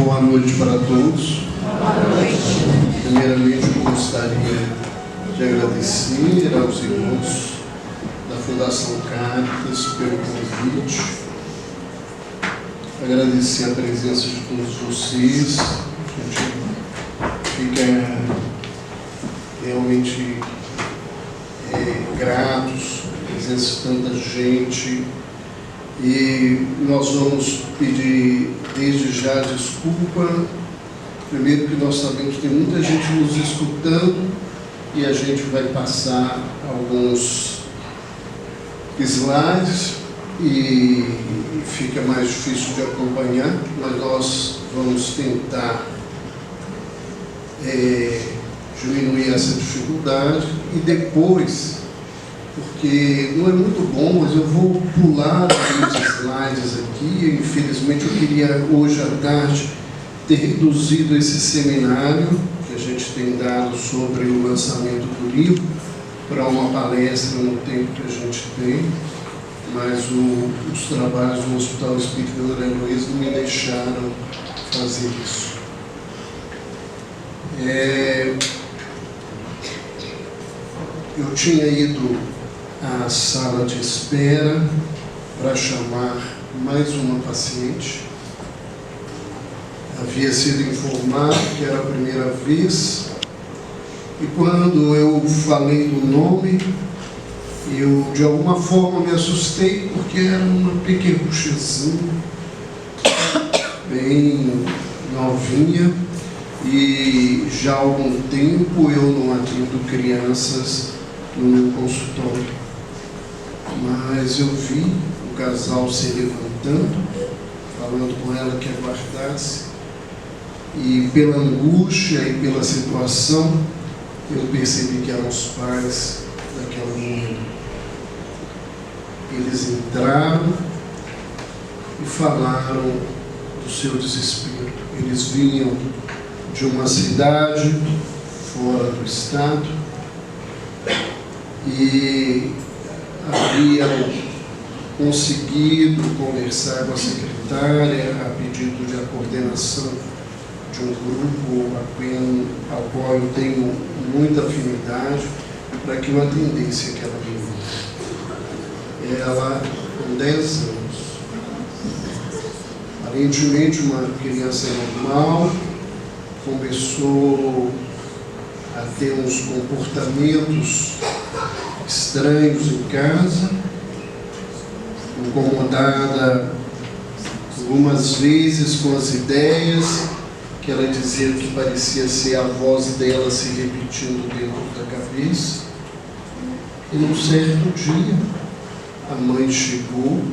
Boa noite para todos. Boa noite. Primeiramente, eu gostaria de agradecer aos irmãos da Fundação Caritas pelo convite, agradecer a presença de todos vocês. A gente fica realmente gratos à presença de tanta gente. E nós vamos pedir desde já desculpa, primeiro que nós sabemos que tem muita gente nos escutando e a gente vai passar alguns slides e fica mais difícil de acompanhar, mas nós vamos tentar diminuir essa dificuldade e depois, porque não é muito bom, mas eu vou pular alguns slides aqui. Infelizmente, eu queria hoje à tarde ter reduzido esse seminário que a gente tem dado sobre o lançamento do livro para uma palestra no tempo que a gente tem, mas os trabalhos do Hospital Espírita André Luiz não me deixaram fazer isso. Eu tinha ido à sala de espera para chamar mais uma paciente. Havia sido informado que era a primeira vez, e quando eu falei do nome, eu de alguma forma me assustei, porque era uma pequenuchazinha, bem novinha, e já há algum tempo eu não atendo crianças no meu consultório. Mas eu vi o casal se levantando, falando com ela que aguardasse, e pela angústia e pela situação, eu percebi que eram os pais daquela mulher. Eles entraram e falaram do seu desespero. Eles vinham de uma cidade fora do estado e haviam conseguido conversar com a secretária a pedido de a coordenação de um grupo ao qual eu tenho muita afinidade, para que eu atendesse aquela menina. Ela, com 10 anos, aparentemente uma criança normal, começou a ter uns comportamentos estranhos em casa, incomodada algumas vezes com as ideias que ela dizia que parecia ser a voz dela se repetindo dentro da cabeça. E num certo dia, a mãe chegou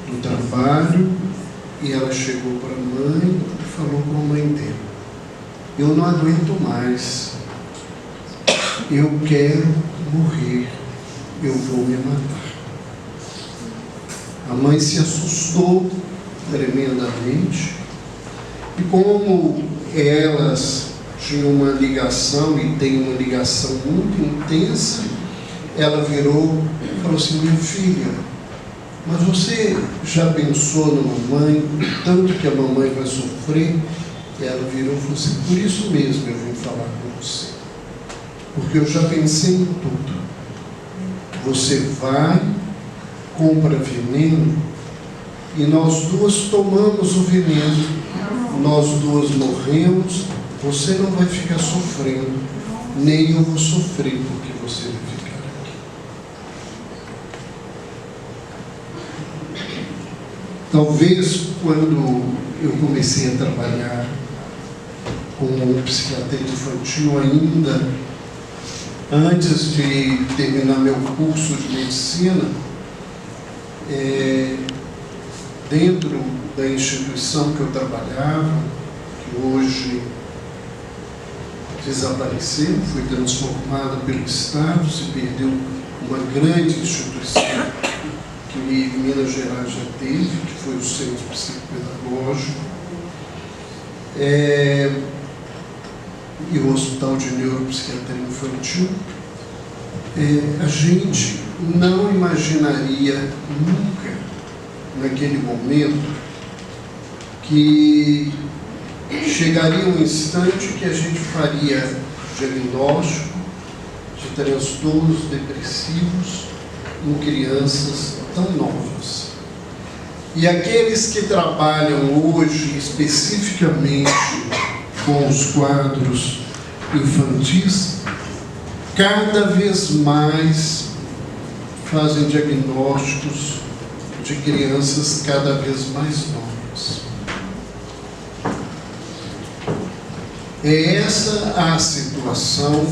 do trabalho e ela chegou para a mãe e falou com a mãe dela: eu não aguento mais, eu quero morrer, eu vou me matar. A mãe se assustou tremendamente, e como elas tinham uma ligação e têm uma ligação muito intensa, ela virou e falou assim: minha filha, mas você já pensou na mamãe, tanto que a mamãe vai sofrer? E ela virou e falou assim: por isso mesmo eu vim falar com você, porque eu já pensei em tudo. Você vai, compra veneno, e nós duas tomamos o veneno, nós duas morremos, você não vai ficar sofrendo, nem eu vou sofrer porque você vai ficar aqui. Talvez quando eu comecei a trabalhar com psiquiatria infantil ainda, antes de terminar meu curso de medicina, dentro da instituição que eu trabalhava, que hoje desapareceu, foi transformada pelo Estado, se perdeu uma grande instituição que Minas Gerais já teve, que foi o Centro Psicopedagógico, e o Hospital de Neuropsiquiatria Infantil. A gente não imaginaria nunca, naquele momento, que chegaria um instante que a gente faria diagnóstico de transtornos depressivos em crianças tão novas. E aqueles que trabalham hoje especificamente com os quadros infantis, cada vez mais fazem diagnósticos de crianças cada vez mais novas. É essa a situação,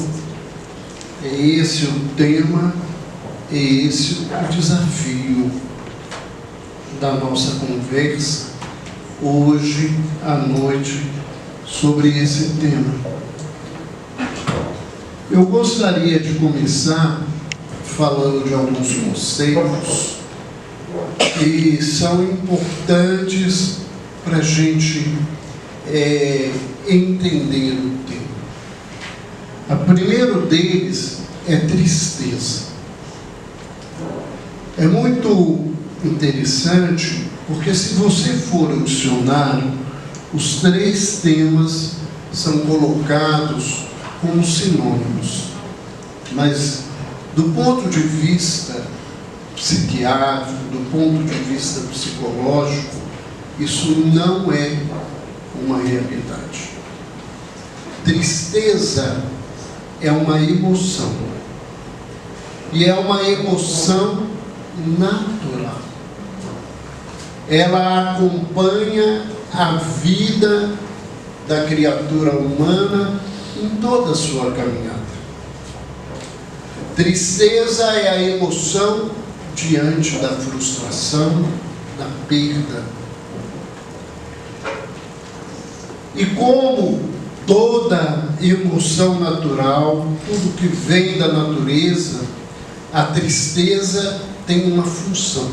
é esse o tema, é esse o desafio da nossa conversa hoje à noite sobre esse tema. Eu gostaria de começar falando de alguns conceitos que são importantes para a gente entender o tema. O primeiro deles é tristeza. É muito interessante, porque se você for ao dicionário, os três temas são colocados como sinônimos. Mas, do ponto de vista psiquiátrico, do ponto de vista psicológico, isso não é uma realidade. Tristeza é uma emoção. E é uma emoção natural. Ela acompanha a vida da criatura humana em toda a sua caminhada. Tristeza é a emoção diante da frustração, da perda. E como toda emoção natural, tudo que vem da natureza, a tristeza tem uma função.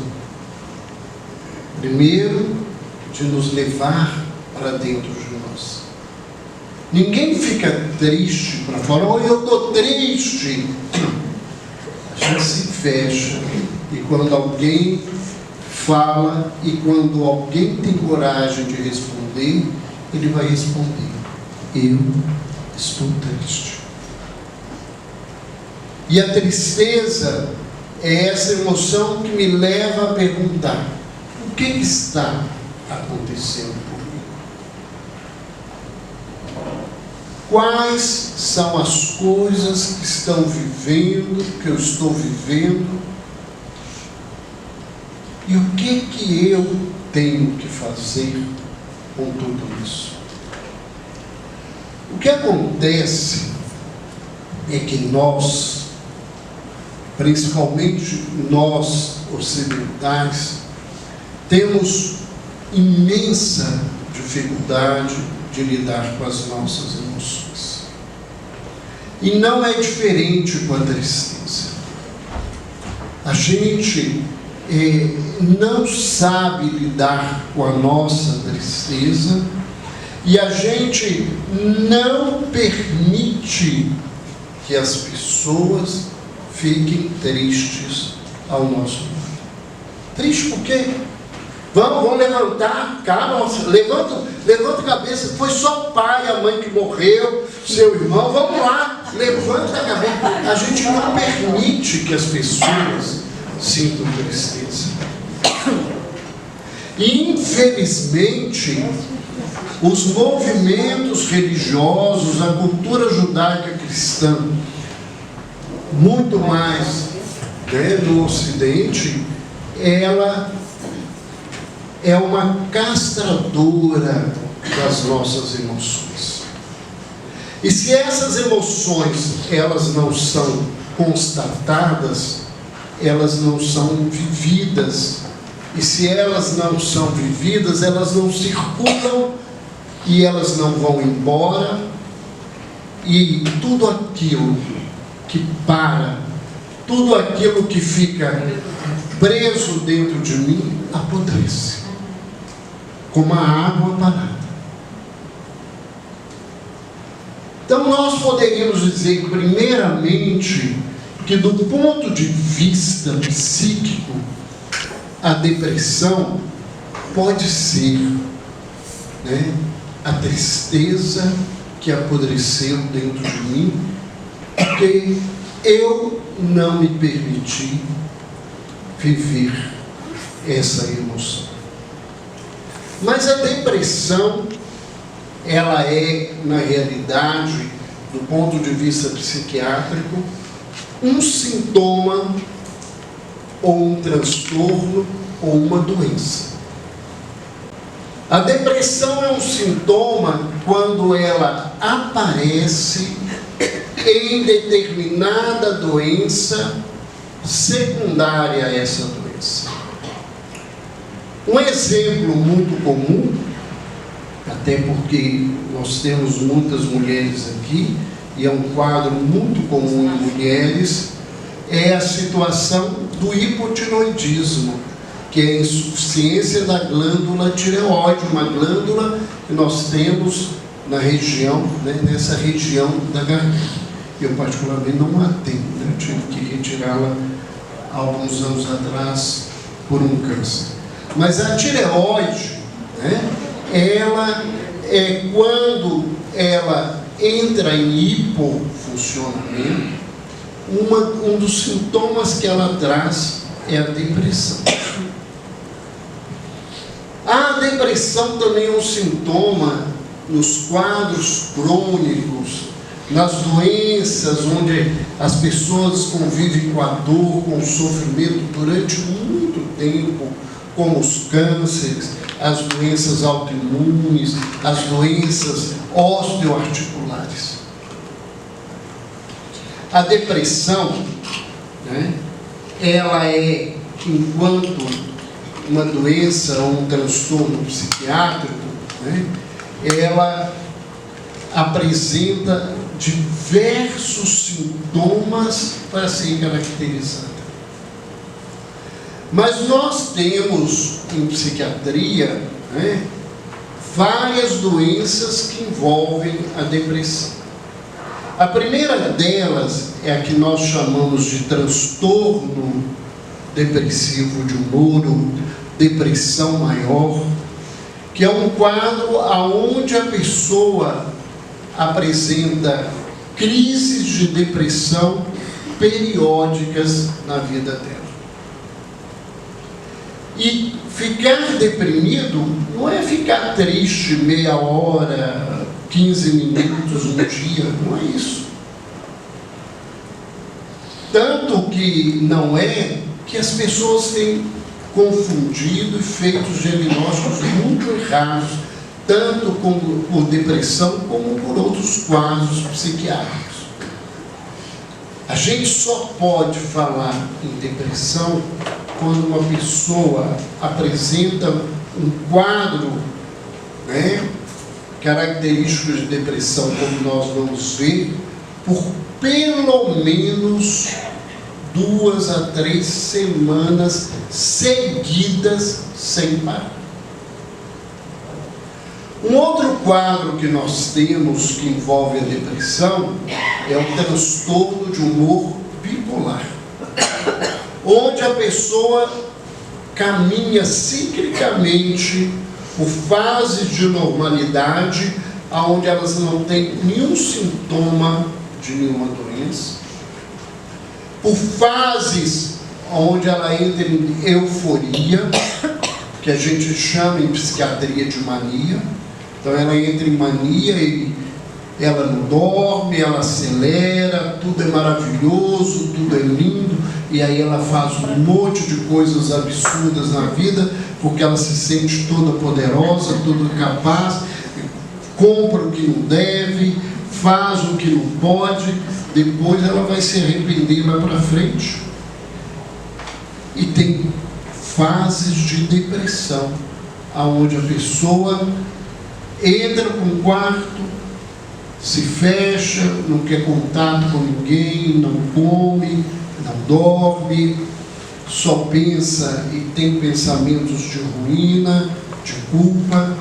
Primeiro, de nos levar para dentro de nós. Ninguém fica triste para falar, oh, eu estou triste. A gente se fecha. E quando alguém fala, e quando alguém tem coragem de responder, ele vai responder, eu estou triste. E a tristeza é essa emoção que me leva a perguntar, o que está acontecendo comigo? Quais são as coisas que estão vivendo, que eu estou vivendo? E o que eu tenho que fazer com tudo isso? O que acontece é que nós, principalmente nós ocidentais, temos imensa dificuldade de lidar com as nossas emoções. E não é diferente com a tristeza. A gente não sabe lidar com a nossa tristeza e a gente não permite que as pessoas fiquem tristes ao nosso lado. Triste por quê? Vamos levantar, calma, levanta a cabeça, foi só o pai, a mãe que morreu, seu irmão, vamos lá, levanta a cabeça. A gente não permite que as pessoas sintam tristeza. E, infelizmente, os movimentos religiosos, a cultura judaica cristã, muito mais no Ocidente, ela é uma castradora das nossas emoções. E se essas emoções, elas não são constatadas, elas não são vividas. E se elas não são vividas, elas não circulam e elas não vão embora. E tudo aquilo que para, tudo aquilo que fica preso dentro de mim, apodrece, como a água parada. Então nós poderíamos dizer, primeiramente, que do ponto de vista psíquico, a depressão pode ser né, a tristeza que apodreceu dentro de mim, porque eu não me permiti viver essa emoção. Mas a depressão, ela é, na realidade, do ponto de vista psiquiátrico, um sintoma ou um transtorno ou uma doença. A depressão é um sintoma quando ela aparece em determinada doença secundária a essa doença. Um exemplo muito comum, até porque nós temos muitas mulheres aqui, e é um quadro muito comum em mulheres, é a situação do hipotiroidismo, que é a insuficiência da glândula tireoide, uma glândula que nós temos na região, né, nessa região da garganta. Eu particularmente não a tenho, né? Eu tive que retirá-la há alguns anos atrás por um câncer. Mas a tireoide, né, ela é quando ela entra em hipofuncionamento, um dos sintomas que ela traz é a depressão. A depressão também é um sintoma nos quadros crônicos, nas doenças onde as pessoas convivem com a dor, com o sofrimento durante muito tempo, como os cânceres, as doenças autoimunes, as doenças osteoarticulares. A depressão, né, ela é, enquanto uma doença ou um transtorno psiquiátrico, né, ela apresenta diversos sintomas para ser caracterizada. Mas nós temos em psiquiatria, né, várias doenças que envolvem a depressão. A primeira delas é a que nós chamamos de transtorno depressivo de humor, ou depressão maior, que é um quadro onde a pessoa apresenta crises de depressão periódicas na vida dela. E ficar deprimido não é ficar triste meia hora, 15 minutos, um dia, não é isso. Tanto que não é que as pessoas têm confundido e feito diagnósticos muito errados, tanto por depressão como por outros quadros psiquiátricos. A gente só pode falar em depressão quando uma pessoa apresenta um quadro, né, característico de depressão, como nós vamos ver, por pelo menos 2 a 3 semanas seguidas sem parar. Um outro quadro que nós temos que envolve a depressão é o transtorno de humor bipolar, onde a pessoa caminha ciclicamente por fases de normalidade, onde elas não têm nenhum sintoma de nenhuma doença, por fases onde ela entra em euforia, que a gente chama em psiquiatria de mania. Então ela entra em mania e ela não dorme, ela acelera, tudo é maravilhoso, tudo é lindo, e aí ela faz um monte de coisas absurdas na vida, porque ela se sente toda poderosa, toda capaz, compra o que não deve, faz o que não pode, depois ela vai se arrepender lá para frente. E tem fases de depressão, onde a pessoa entra para um quarto, se fecha, não quer contato com ninguém, não come, não dorme, só pensa e tem pensamentos de ruína, de culpa.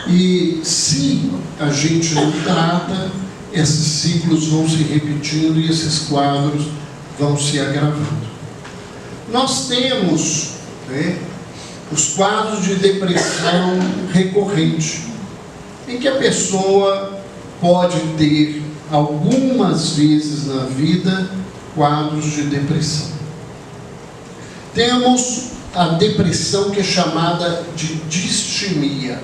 E se a gente não trata, esses ciclos vão se repetindo e esses quadros vão se agravando. Nós temos, né, os quadros de depressão recorrente, em que a pessoa pode ter algumas vezes na vida quadros de depressão. Temos a depressão que é chamada de distimia.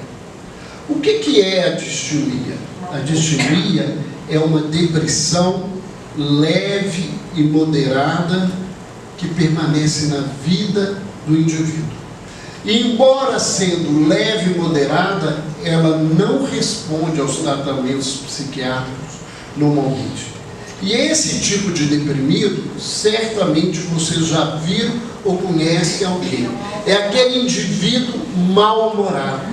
O que é a distimia? A distimia é uma depressão leve e moderada que permanece na vida do indivíduo. E, embora sendo leve e moderada, ela não responde aos tratamentos psiquiátricos normalmente. E esse tipo de deprimido, certamente vocês já viram ou conhecem alguém. É aquele indivíduo mal-humorado.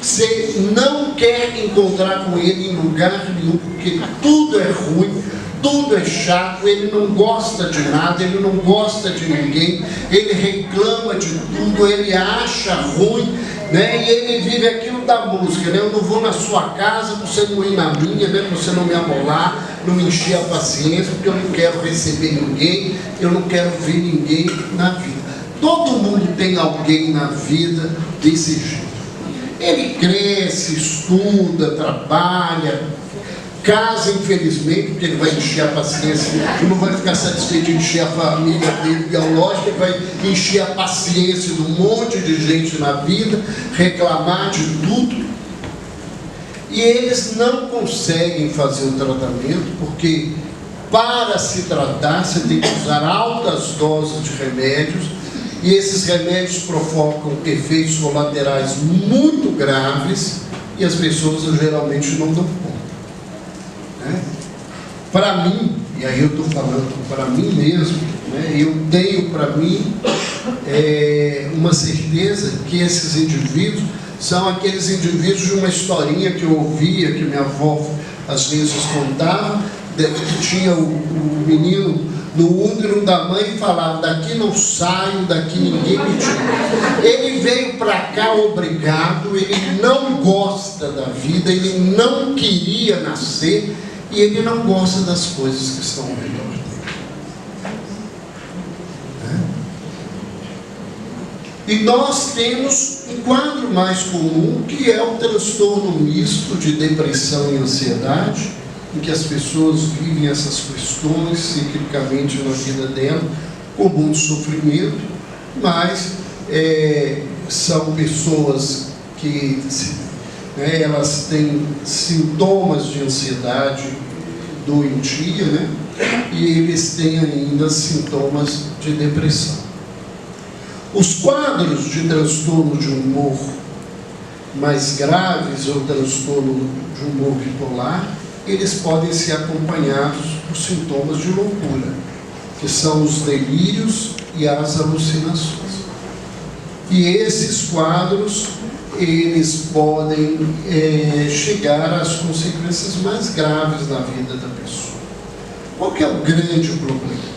Você não quer encontrar com ele em lugar nenhum, porque tudo é ruim, tudo é chato, ele não gosta de nada, ele não gosta de ninguém, ele reclama de tudo, ele acha ruim, né? E ele vive aquilo da música, né? Eu não vou na sua casa para você não ir na minha, né? Para você não me amolar, não me encher a paciência, porque eu não quero receber ninguém, eu não quero ver ninguém na vida. Todo mundo tem alguém na vida desse jeito. Ele cresce, estuda, trabalha, casa, infelizmente, porque ele vai encher a paciência, ele não vai ficar satisfeito de encher a família dele biológica, ele vai encher a paciência de um monte de gente na vida, reclamar de tudo. E eles não conseguem fazer o tratamento, porque para se tratar você tem que usar altas doses de remédios, e esses remédios provocam efeitos colaterais muito graves, e as pessoas geralmente não dão conta. Para mim, e aí eu estou falando para mim mesmo, né, eu tenho para mim uma certeza que esses indivíduos são aqueles indivíduos de uma historinha que eu ouvia, que minha avó às vezes contava, que tinha o menino no útero da mãe e falava: daqui não saio, daqui ninguém me tira. Ele veio para cá obrigado, ele não gosta da vida, ele não queria nascer, e ele não gosta das coisas que estão ao redor dele. E nós temos um quadro mais comum, que é o transtorno misto de depressão e ansiedade, em que as pessoas vivem essas questões ciclicamente na vida dela, com muito sofrimento, mas são pessoas que elas têm sintomas de ansiedade doentia, né? E eles têm ainda sintomas de depressão. Os quadros de transtorno de humor mais graves ou transtorno de humor bipolar, eles podem ser acompanhados por sintomas de loucura, que são os delírios e as alucinações. E esses quadros, eles podem chegar às consequências mais graves na vida da pessoa. Qual que é o grande problema?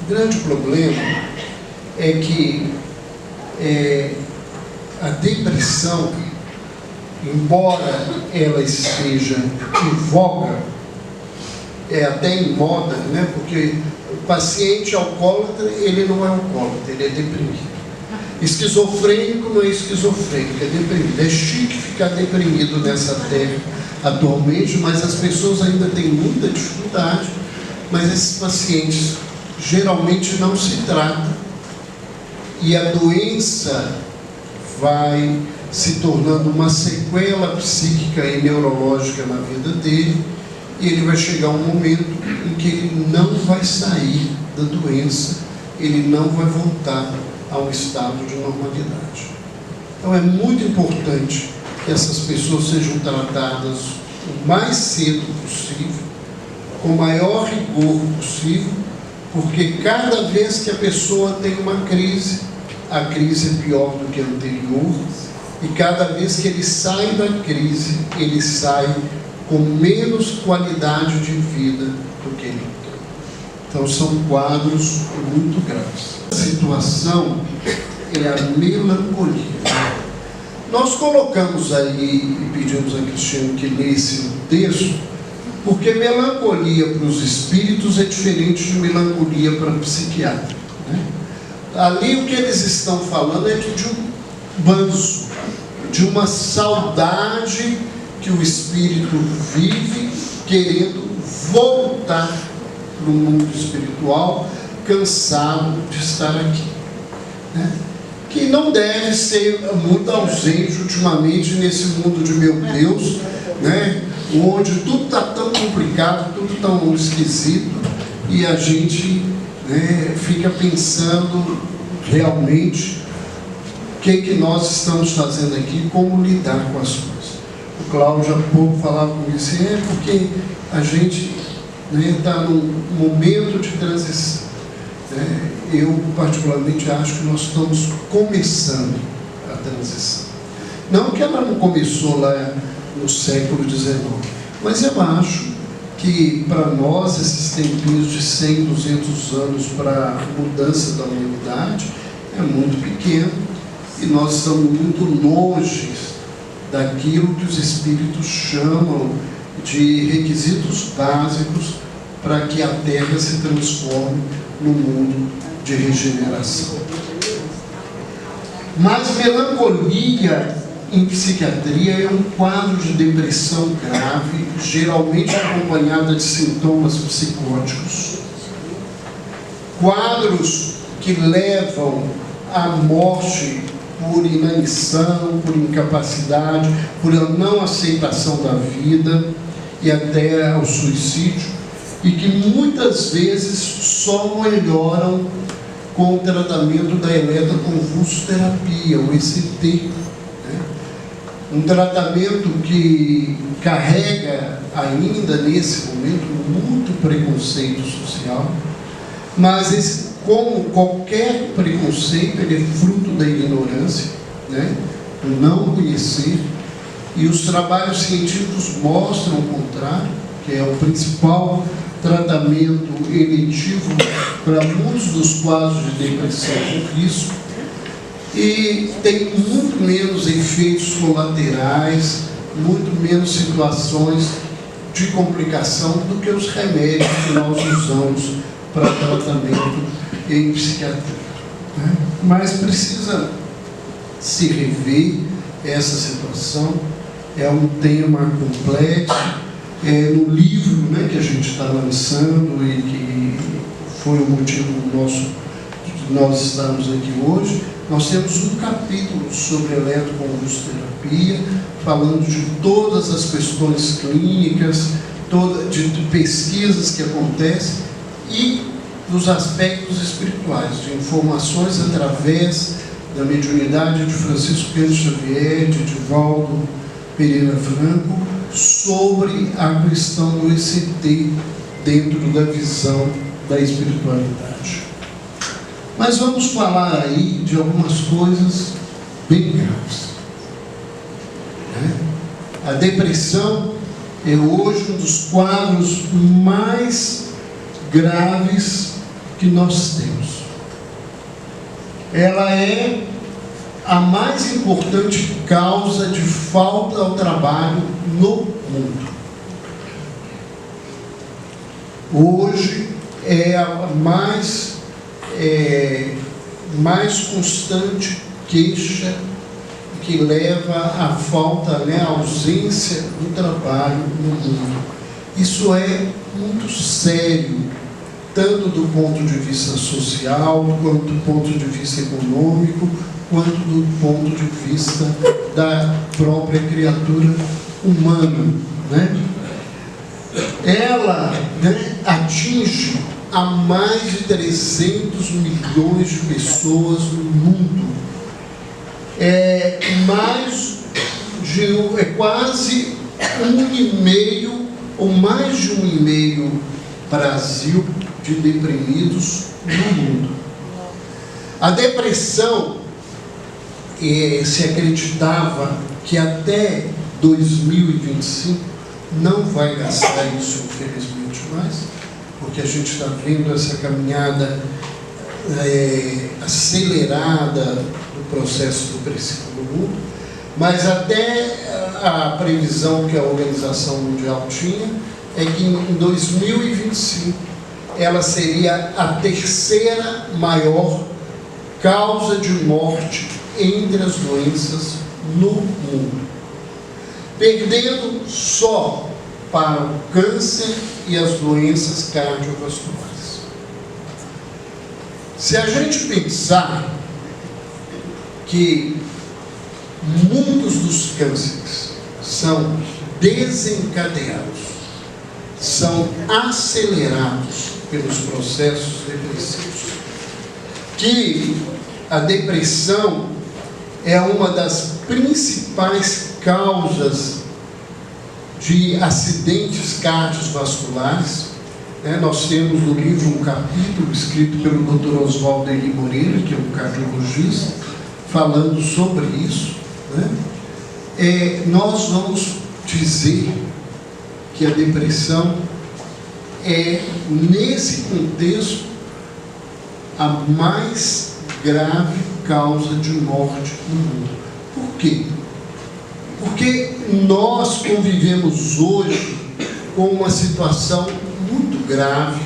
O grande problema é que a depressão, embora ela esteja em voga, até em moda, né? Porque o paciente alcoólatra, ele não é alcoólatra, ele é deprimido. Esquizofrênico não é esquizofrênico, é deprimido. É chique ficar deprimido nessa terra atualmente, mas as pessoas ainda têm muita dificuldade. Mas esses pacientes geralmente não se tratam, e a doença vai se tornando uma sequela psíquica e neurológica na vida dele, e ele vai chegar um momento em que ele não vai sair da doença, ele não vai voltar ao estado de normalidade. Então é muito importante que essas pessoas sejam tratadas o mais cedo possível, com o maior rigor possível, porque cada vez que a pessoa tem uma crise, a crise é pior do que a anterior, e cada vez que ele sai da crise, ele sai com menos qualidade de vida do que ele tem. Então são quadros muito graves. A situação é a melancolia. Nós colocamos aí e pedimos a Cristiane que lesse o texto, porque melancolia para os espíritos é diferente de melancolia para o psiquiatra, né? Ali o que eles estão falando é manso, de uma saudade que o espírito vive querendo voltar para o mundo espiritual, cansado de estar aqui, né? Que não deve ser muito ausente ultimamente nesse mundo de meu Deus, né? Onde tudo está tão complicado, tudo tão esquisito, e a gente, né, fica pensando realmente o que nós estamos fazendo aqui, como lidar com as coisas. O Cláudio há pouco falava comigo assim, porque a gente está num momento de transição. Eu particularmente acho que nós estamos começando a transição. Não que ela não começou lá no século XIX, mas eu acho que para nós esses tempinhos de 100, 200 anos para a mudança da humanidade é muito pequeno, e nós estamos muito longe daquilo que os espíritos chamam de requisitos básicos para que a Terra se transforme no mundo de regeneração. Mas melancolia em psiquiatria é um quadro de depressão grave, geralmente acompanhada de sintomas psicóticos, quadros que levam à morte por inanição, por incapacidade, por não aceitação da vida e até ao suicídio, e que muitas vezes só melhoram com o tratamento da eletroconvulsoterapia, o ECT, né? Um tratamento que carrega ainda nesse momento muito preconceito social, mas como qualquer preconceito, ele é fruto da ignorância, né? Do não conhecer, e os trabalhos científicos mostram o contrário, que é o principal tratamento eletivo para muitos dos quadros de depressão com risco, e tem muito menos efeitos colaterais, muito menos situações de complicação do que os remédios que nós usamos para tratamento em psiquiatria, né? Mas precisa se rever essa situação. É um tema complexo. No livro, né, que a gente está lançando e que foi o motivo de nós estarmos aqui hoje, nós temos um capítulo sobre eletroconvulsoterapia, falando de todas as questões clínicas, de pesquisas que acontecem e dos aspectos espirituais, de informações através da mediunidade de Francisco Pedro Xavier, de Divaldo Pereira Franco, sobre a questão do ECT dentro da visão da espiritualidade. Mas vamos falar aí de algumas coisas bem graves, né? A depressão é hoje um dos quadros mais graves que nós temos. Ela é a mais importante causa de falta ao trabalho no mundo. Hoje é a mais constante queixa que leva à falta, né, à ausência do trabalho no mundo. Isso é muito sério, tanto do ponto de vista social, quanto do ponto de vista econômico, quanto do ponto de vista da própria criatura humana, né? Ela, né, atinge a mais de 300 milhões de pessoas no mundo. É quase 1,5 ou mais de 1,5 Brasil de deprimidos no mundo. A depressão, se acreditava que até 2025 não vai gastar isso, infelizmente, mais, porque a gente está vendo essa caminhada acelerada do processo depressivo no mundo, mas até a previsão que a Organização Mundial tinha é que em 2025 ela seria a terceira maior causa de morte entre as doenças no mundo, perdendo só para o câncer e as doenças cardiovasculares. Se a gente pensar que muitos dos cânceres são desencadeados, são acelerados pelos processos depressivos, que a depressão é uma das principais causas de acidentes cardiovasculares. Nós temos no livro um capítulo escrito pelo Dr. Oswaldo Eli Moreira, que é um cardiologista, falando sobre isso. Nós vamos dizer que a depressão é, nesse contexto, a mais grave causa de morte no mundo. Por quê? Porque nós convivemos hoje com uma situação muito grave,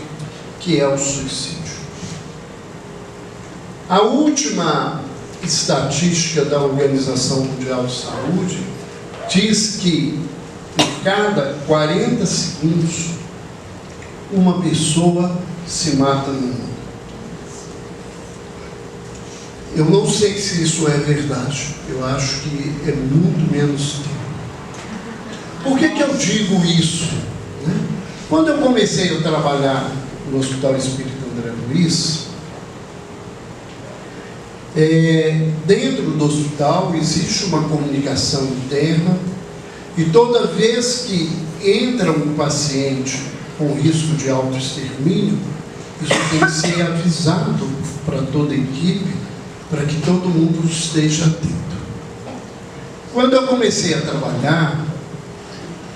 que é o suicídio. A última estatística da Organização Mundial de Saúde diz que em cada 40 segundos uma pessoa se mata no mundo. Eu não sei se isso é verdade. Eu acho que é muito menos tempo. Por que eu digo isso? Quando eu comecei a trabalhar no Hospital Espírita André Luiz, dentro do hospital existe uma comunicação interna, e toda vez que entra um paciente com risco de autoextermínio, isso tem que ser avisado para toda a equipe, para que todo mundo esteja atento. Quando eu comecei a trabalhar,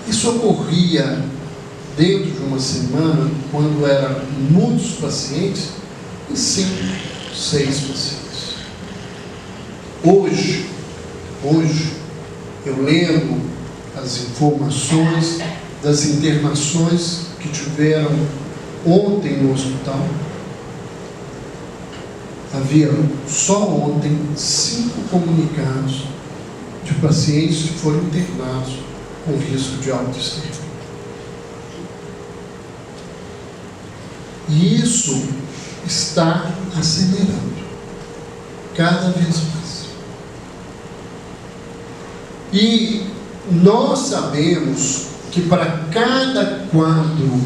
isso ocorria dentro de uma semana, quando eram muitos pacientes, e 5, 6 pacientes. Hoje, eu lembro as informações das internações que tiveram ontem no hospital. Havia só ontem 5 comunicados de pacientes que foram internados com risco de autoextermínio. E isso está acelerando cada vez mais. E nós sabemos que para cada quadro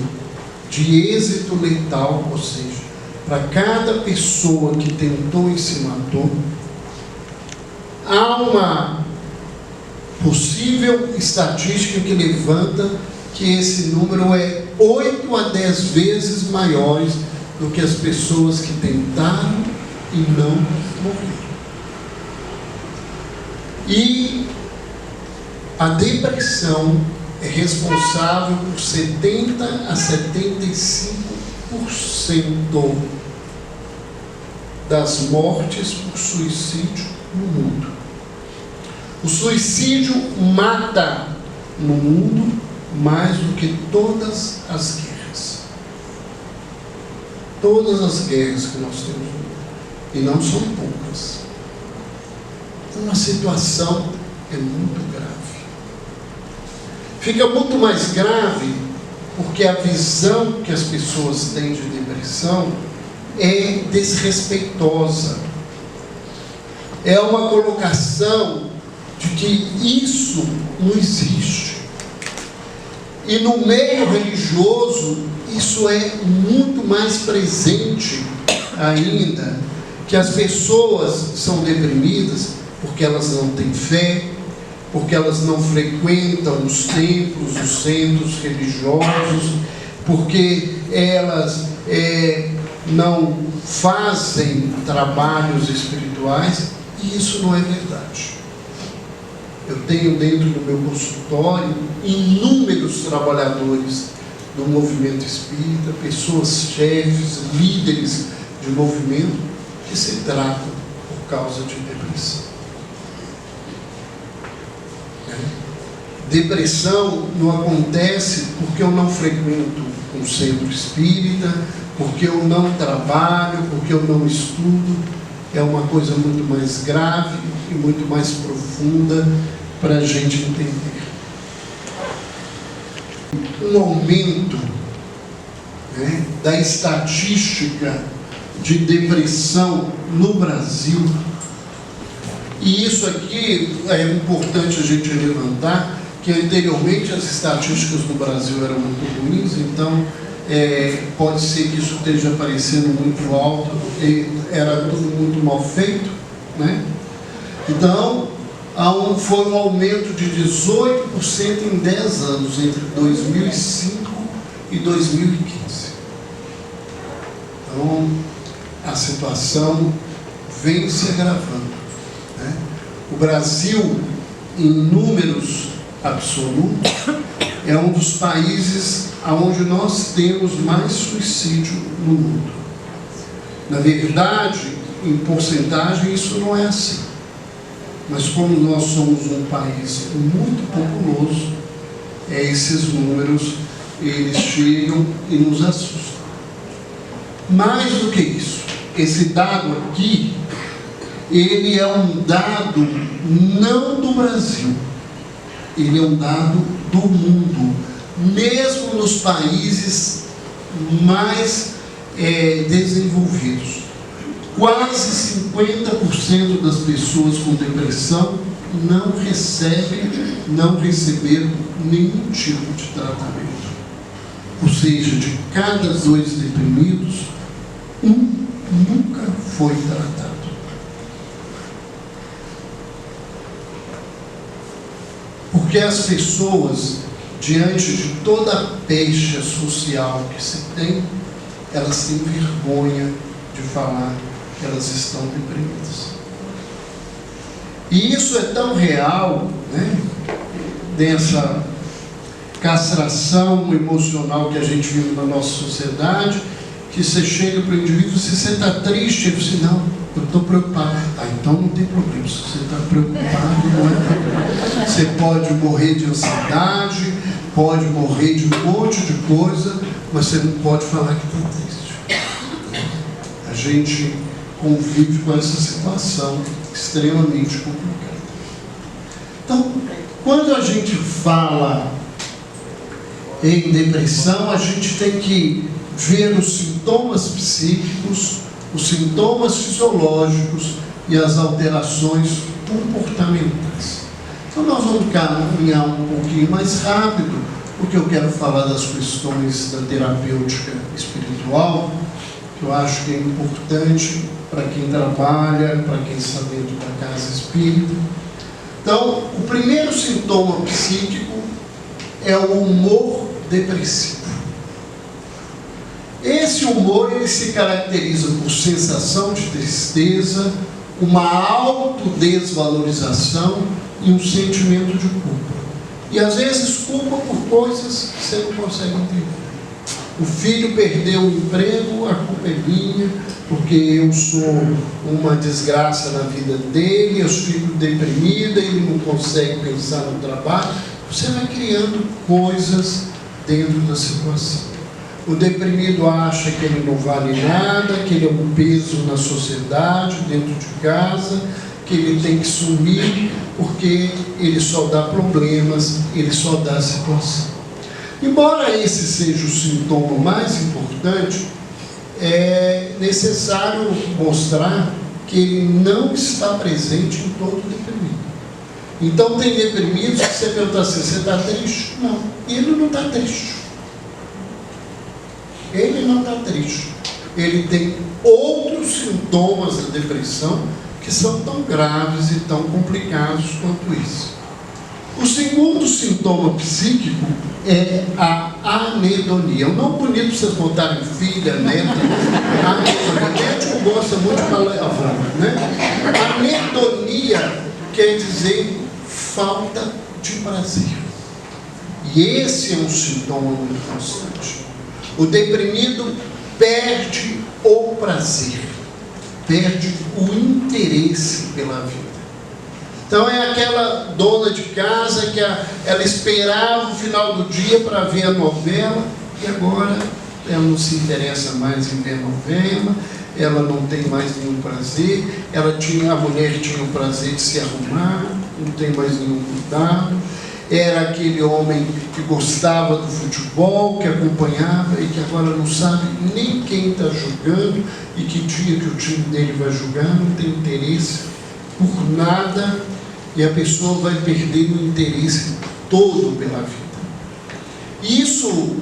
de êxito letal, ou seja, para cada pessoa que tentou e se matou, há uma possível estatística que levanta que esse número é 8 a 10 vezes maiores do que as pessoas que tentaram e não morreram. E a depressão é responsável por 70 a 75% das mortes por suicídio no mundo. O suicídio mata no mundo mais do que todas as guerras. Todas as guerras que nós temos no mundo. E não são poucas. Então a situação é muito grave. Fica muito mais grave porque a visão que as pessoas têm de depressão é desrespeitosa. É uma colocação de que isso não existe. E no meio religioso, isso é muito mais presente ainda, que as pessoas são deprimidas porque elas não têm fé, porque elas não frequentam os templos, os centros religiosos, porque elas não fazem trabalhos espirituais, e isso não é verdade. Eu tenho dentro do meu consultório inúmeros trabalhadores do movimento espírita, pessoas chefes, líderes de movimento, que se tratam por causa de depressão. Depressão não acontece porque eu não frequento um centro espírita, porque eu não trabalho, porque eu não estudo. É uma coisa muito mais grave e muito mais profunda para a gente entender. Um aumento, né, da estatística de depressão no Brasil, e isso aqui é importante a gente levantar, que anteriormente as estatísticas no Brasil eram muito ruins, então pode ser que isso esteja parecendo muito alto, porque era tudo muito mal feito, né? Então, foi um aumento de 18% em 10 anos, entre 2005 e 2015. Então, a situação vem se agravando, né? O Brasil, em números absolutos, é um dos países onde nós temos mais suicídio no mundo. Na verdade, em porcentagem, isso não é assim. Mas como nós somos um país muito populoso, esses números, eles chegam e nos assustam. Mais do que isso, esse dado aqui, ele é um dado não do Brasil, ele é um dado do mundo, mesmo nos países mais desenvolvidos. Quase 50% das pessoas com depressão não receberam nenhum tipo de tratamento. Ou seja, de cada 2 deprimidos, um nunca foi tratado. Porque as pessoas, diante de toda a pecha social que se tem, elas têm vergonha de falar que elas estão deprimidas. E isso é tão real, né, dessa castração emocional que a gente vive na nossa sociedade, que você chega para o indivíduo e você está triste, ele diz, não, eu estou preocupado. Então não tem problema, se você está preocupado, não é problema. Você pode morrer de ansiedade, pode morrer de um monte de coisa, mas você não pode falar que está triste. A gente convive com essa situação extremamente complicada. Então, quando a gente fala em depressão, a gente tem que ver os sintomas psíquicos, os sintomas fisiológicos e as alterações comportamentais. Então nós vamos caminhar um pouquinho mais rápido, porque eu quero falar das questões da terapêutica espiritual, que eu acho que é importante para quem trabalha, para quem está dentro da casa espírita. Então, o primeiro sintoma psíquico é o humor depressivo. Esse humor, ele se caracteriza por sensação de tristeza, uma autodesvalorização e um sentimento de culpa. E às vezes culpa por coisas que você não consegue entender. O filho perdeu o emprego, a culpa é minha, porque eu sou uma desgraça na vida dele, eu fico deprimida, ele não consegue pensar no trabalho. Você vai criando coisas dentro da situação. O deprimido acha que ele não vale nada, que ele é um peso na sociedade, dentro de casa, que ele tem que sumir, porque ele só dá problemas, ele só dá situação. Embora esse seja o sintoma mais importante, é necessário mostrar que ele não está presente em todo deprimido. Então tem deprimidos que você pergunta assim, você está triste? Não, ele não está triste. Ele não está triste. Ele tem outros sintomas da depressão que são tão graves e tão complicados quanto isso. O segundo sintoma psíquico é a anedonia. É um nome bonito para vocês botarem filha, neta. Anedonia. O médico gosta muito de palavrão, né? Anedonia quer dizer falta de prazer. E esse é um sintoma muito constante. O deprimido perde o prazer, perde o interesse pela vida. Então é aquela dona de casa que ela esperava o final do dia para ver a novela e agora ela não se interessa mais em ver a novela, ela não tem mais nenhum prazer, a mulher tinha o prazer de se arrumar, não tem mais nenhum cuidado. Era aquele homem que gostava do futebol, que acompanhava e que agora não sabe nem quem está jogando e que dia que o time dele vai jogar, não tem interesse por nada, e a pessoa vai perder o interesse todo pela vida. Isso,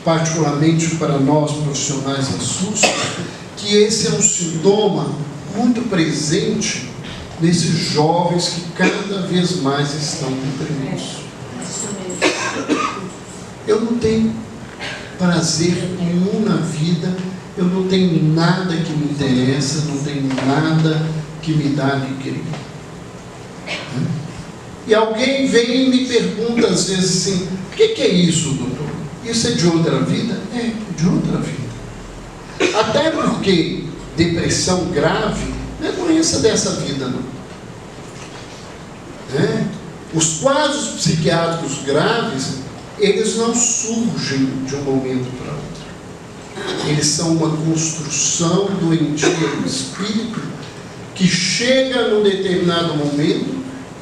particularmente para nós profissionais, assusta, que esse é um sintoma muito presente nesses jovens que cada vez mais estão deprimidos. Eu não tenho prazer nenhum na vida, eu não tenho nada que me interessa, não tenho nada que me dá alegria. E alguém vem e me pergunta às vezes assim: o que é isso, doutor? Isso é de outra vida? É, de outra vida. Até porque depressão grave não é doença dessa vida, não. Os quadros psiquiátricos graves, eles não surgem de um momento para outro. Eles são uma construção doentia do espírito que chega num determinado momento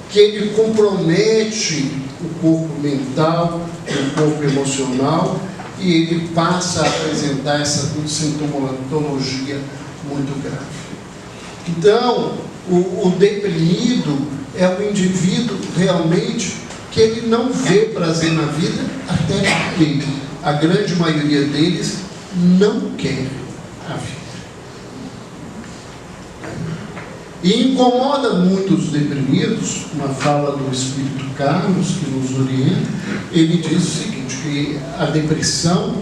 que ele compromete o corpo mental, o corpo emocional, e ele passa a apresentar essa sintomatologia muito grave. Então, o deprimido é um indivíduo realmente que ele não vê prazer na vida, até porque a grande maioria deles não quer a vida. E incomoda muito os deprimidos, uma fala do Espírito Carlos, que nos orienta. Ele diz o seguinte, que a depressão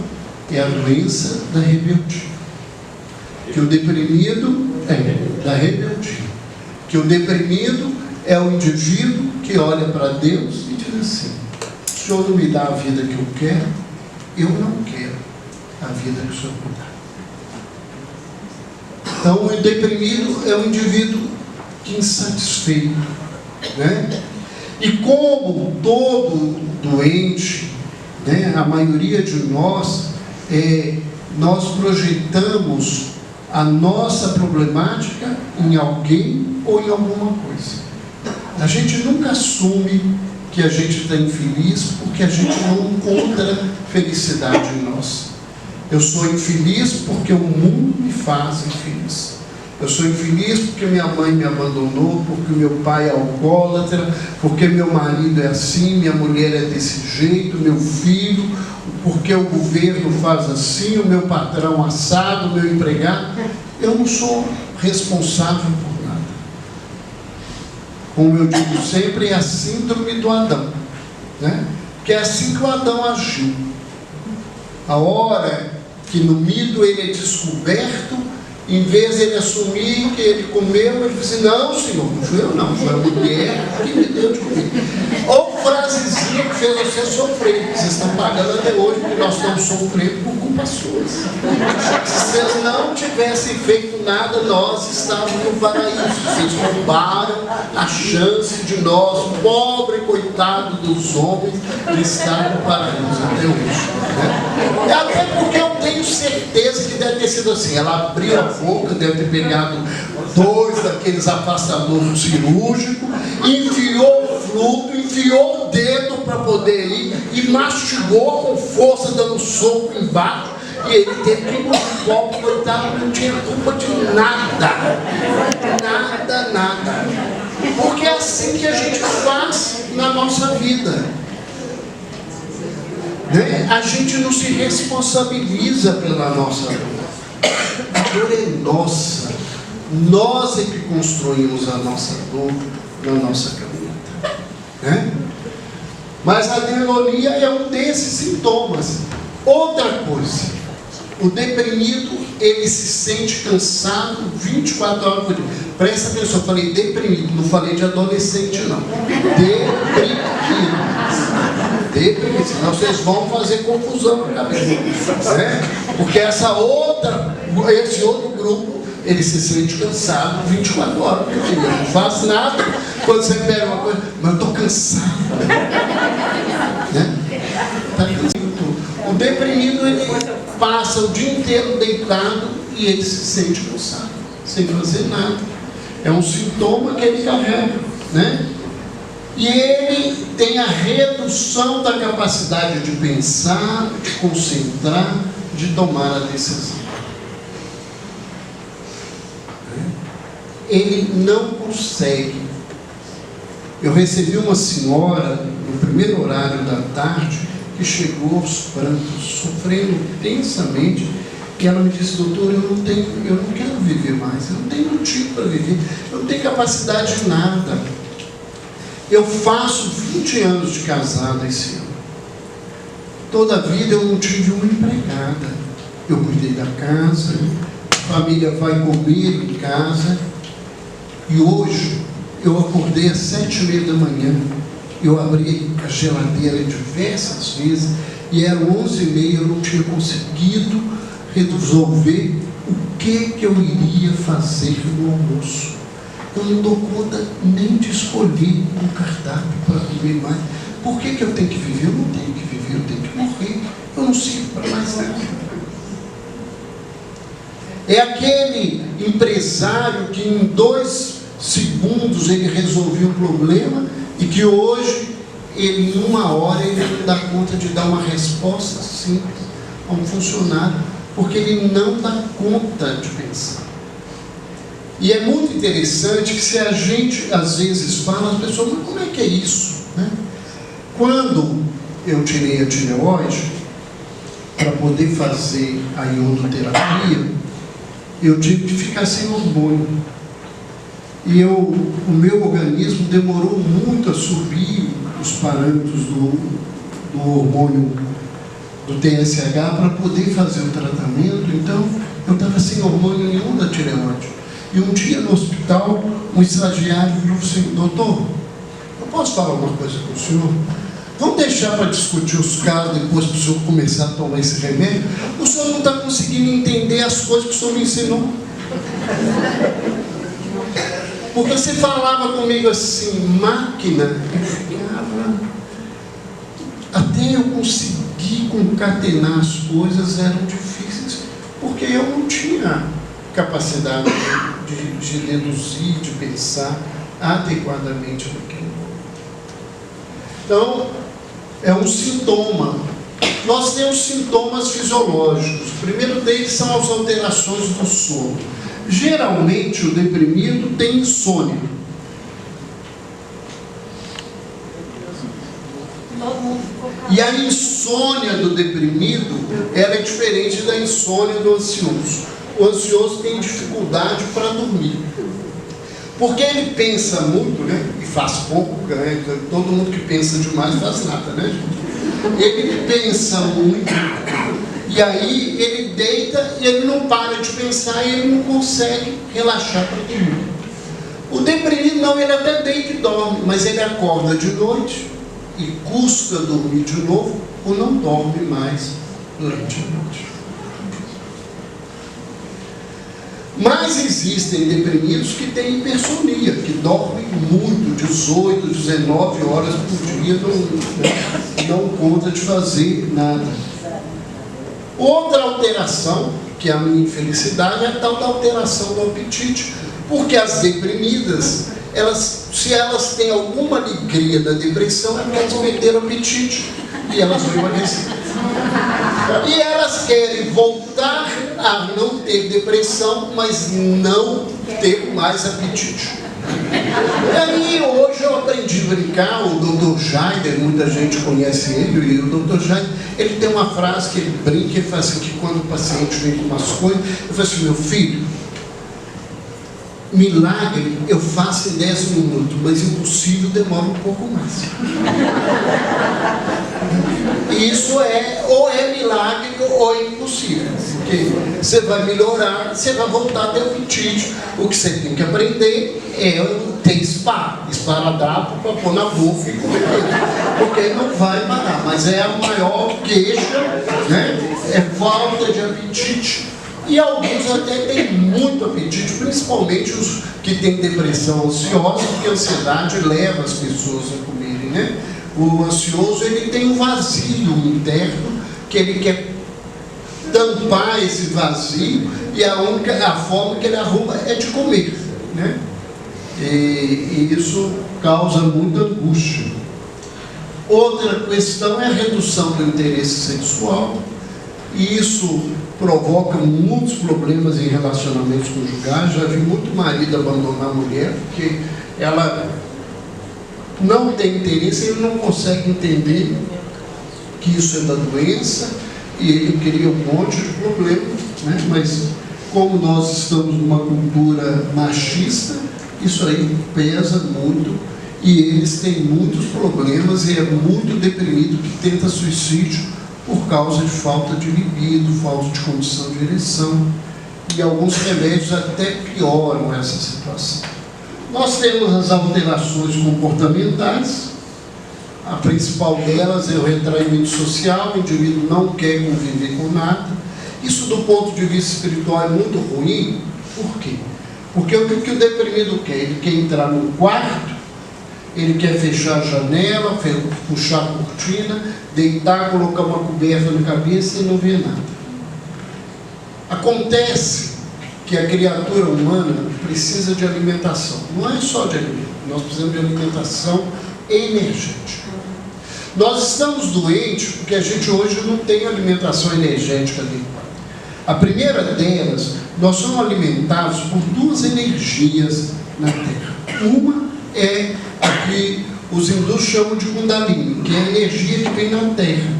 é a doença da rebeldia. Que o deprimido é da rebeldia. Que o deprimido é o indivíduo que olha para Deus e diz assim: o Senhor não me dá a vida que eu quero, eu não quero a vida que o Senhor me dá. Então, o deprimido é um indivíduo insatisfeito, né? E como todo doente, né, a maioria de nós projetamos a nossa problemática em alguém ou em alguma coisa. A gente nunca assume que a gente está infeliz porque a gente não encontra felicidade em nós. Eu sou infeliz porque o mundo me faz infeliz. Eu sou infeliz porque minha mãe me abandonou, porque meu pai é alcoólatra, porque meu marido é assim, minha mulher é desse jeito, meu filho, porque o governo faz assim, o meu patrão assado, o meu empregado. Eu não sou responsável por nada. Como eu digo sempre, é a síndrome do Adão, né? Que é assim que o Adão agiu. A hora que no mito ele é descoberto, em vez de ele assumir que ele comeu, ele disse: não, Senhor, não fui eu não, foi a mulher que me deu de comer. Ou frasezinha que fez você sofrer. Vocês estão pagando até hoje porque nós estamos sofrendo por culpa suas. Se vocês não tivessem feito nada, nós estávamos no paraíso. Vocês roubaram a chance de nós, pobre coitado dos homens, de estar no paraíso até hoje, né? Até porque eu tenho certeza que deve ter sido assim. Ela abriu a boca, deve ter pegado 2 daqueles afastadores cirúrgicos, enfiou o fluido, enfiou o dedo para poder ir e mastigou com força, dando soco embaixo, e ele teve que ir no copo, coitado, não tinha culpa de nada. Nada. Porque é assim que a gente faz na nossa vida, né? A gente não se responsabiliza pela nossa dor. A dor é nossa. Nós é que construímos a nossa dor na nossa caminhada, né? Mas a anedonia é um desses sintomas. Outra coisa, o deprimido, ele se sente cansado 24 horas por dia. Presta atenção, eu falei deprimido, não falei de adolescente não. Deprimido, senão vocês vão fazer confusão na cabeça, né? Porque esse outro grupo, ele se sente cansado 24 horas por dia. Não faz nada. Quando você pega uma coisa, mas eu estou cansado, né? Tá cansado. O deprimido, ele passa o dia inteiro deitado e ele se sente cansado, sem fazer nada. É um sintoma que ele carrega, né? E ele tem a redução da capacidade de pensar, de concentrar, de tomar a decisão. Ele não consegue. Eu recebi uma senhora no primeiro horário da tarde que chegou aos prantos, sofrendo intensamente, e ela me disse: doutor, eu não quero viver mais, eu não tenho motivo para viver, eu não tenho capacidade de nada. Eu faço 20 anos de casada esse ano. Toda a vida eu não tive uma empregada. Eu cuidei da casa, a família vai comer em casa, e hoje eu acordei às 7h30 da manhã, eu abri a geladeira diversas vezes, e eram 11h30, eu não tinha conseguido resolver o que eu iria fazer no almoço. Eu não dou conta nem de escolher um cardápio para comer mais. Por que eu tenho que viver? Eu não tenho que viver, eu tenho que morrer. Eu não sirvo para mais nada. É aquele empresário que em 2 segundos ele resolveu um problema, e que hoje, ele, em 1 hora, ele não dá conta de dar uma resposta simples a um funcionário, porque ele não dá conta de pensar. E é muito interessante que, se a gente às vezes fala, as pessoas: mas como é que é isso, né? Quando eu tirei a tireoide para poder fazer a iodoterapia, eu tive que ficar sem hormônio. E o meu organismo demorou muito a subir os parâmetros do hormônio do TSH para poder fazer o tratamento. Então eu estava sem hormônio nenhum da tireoide. E um dia no hospital, um estagiário falou assim: doutor, eu posso falar uma coisa com o senhor? Vamos deixar para discutir os casos depois para o senhor começar a tomar esse remédio? O senhor não está conseguindo entender as coisas que o senhor me ensinou. Porque você falava comigo assim, máquina, eu ficava, até eu conseguir concatenar as coisas eram difíceis, porque eu não tinha capacidade de deduzir, de pensar adequadamente naquilo. Então, é um sintoma. Nós temos sintomas fisiológicos. O primeiro deles são as alterações do sono. Geralmente o deprimido tem insônia. E a insônia do deprimido, ela é diferente da insônia do ansioso. O ansioso tem dificuldade para dormir, porque ele pensa muito, né? E faz pouco ganha. Todo mundo que pensa demais faz nada, né? Ele pensa muito, e aí ele deita e ele não para de pensar, e ele não consegue relaxar para dormir. O deprimido não, ele até deita e dorme, mas ele acorda de noite e custa dormir de novo, ou não dorme mais durante a noite. Mas existem deprimidos que têm hipersonia, que dormem muito, 18, 19 horas por dia, não conta de fazer nada. Outra alteração, que é a minha infelicidade, é a tal da alteração do apetite, porque as deprimidas, se elas têm alguma alegria da depressão, elas perderam o apetite e elas vão emagrecer. E elas querem voltar a não ter depressão, mas não ter mais apetite. E aí hoje eu aprendi a brincar. O Dr. Jader, muita gente conhece ele, e o Dr. Jader, ele tem uma frase que ele brinca, ele fala assim, que quando o paciente vem com umas coisas, eu falo assim: meu filho, milagre eu faço em 10 minutos, mas impossível demora um pouco mais. Isso ou é milagre ou é impossível, porque você vai melhorar, você vai voltar a ter apetite. O que você tem que aprender é ter esparadrapo para pôr na boca e comer, porque não vai parar. Mas é a maior queixa, né? É falta de apetite. E alguns até têm muito apetite, principalmente os que têm depressão ansiosa, porque a ansiedade leva as pessoas a comerem, né? O ansioso, ele tem um vazio interno, que ele quer tampar esse vazio, e a forma que ele arruma é de comer, né? E isso causa muita angústia. Outra questão é a redução do interesse sexual, e isso provoca muitos problemas em relacionamentos conjugais. Já vi muito marido abandonar a mulher porque ela não tem interesse, ele não consegue entender que isso é da doença, e ele cria um monte de problema, né? Mas como nós estamos numa cultura machista, isso aí pesa muito, e eles têm muitos problemas, e é muito deprimido que tenta suicídio por causa de falta de libido, falta de condição de ereção, e alguns remédios até pioram essa situação. Nós temos as alterações comportamentais. A principal delas é o retraimento social. O indivíduo não quer conviver com nada. Isso, do ponto de vista espiritual, é muito ruim. Por quê? Porque o que o deprimido quer? Ele quer entrar no quarto, ele quer fechar a janela, puxar a cortina, deitar, colocar uma coberta na cabeça e não ver nada. Acontece que a criatura humana precisa de alimentação. Não é só de alimento, nós precisamos de alimentação energética. Nós estamos doentes porque a gente hoje não tem alimentação energética adequada. A primeira delas, nós somos alimentados por duas energias na Terra. Uma é a que os hindus chamam de Kundalini, que é a energia que vem na Terra,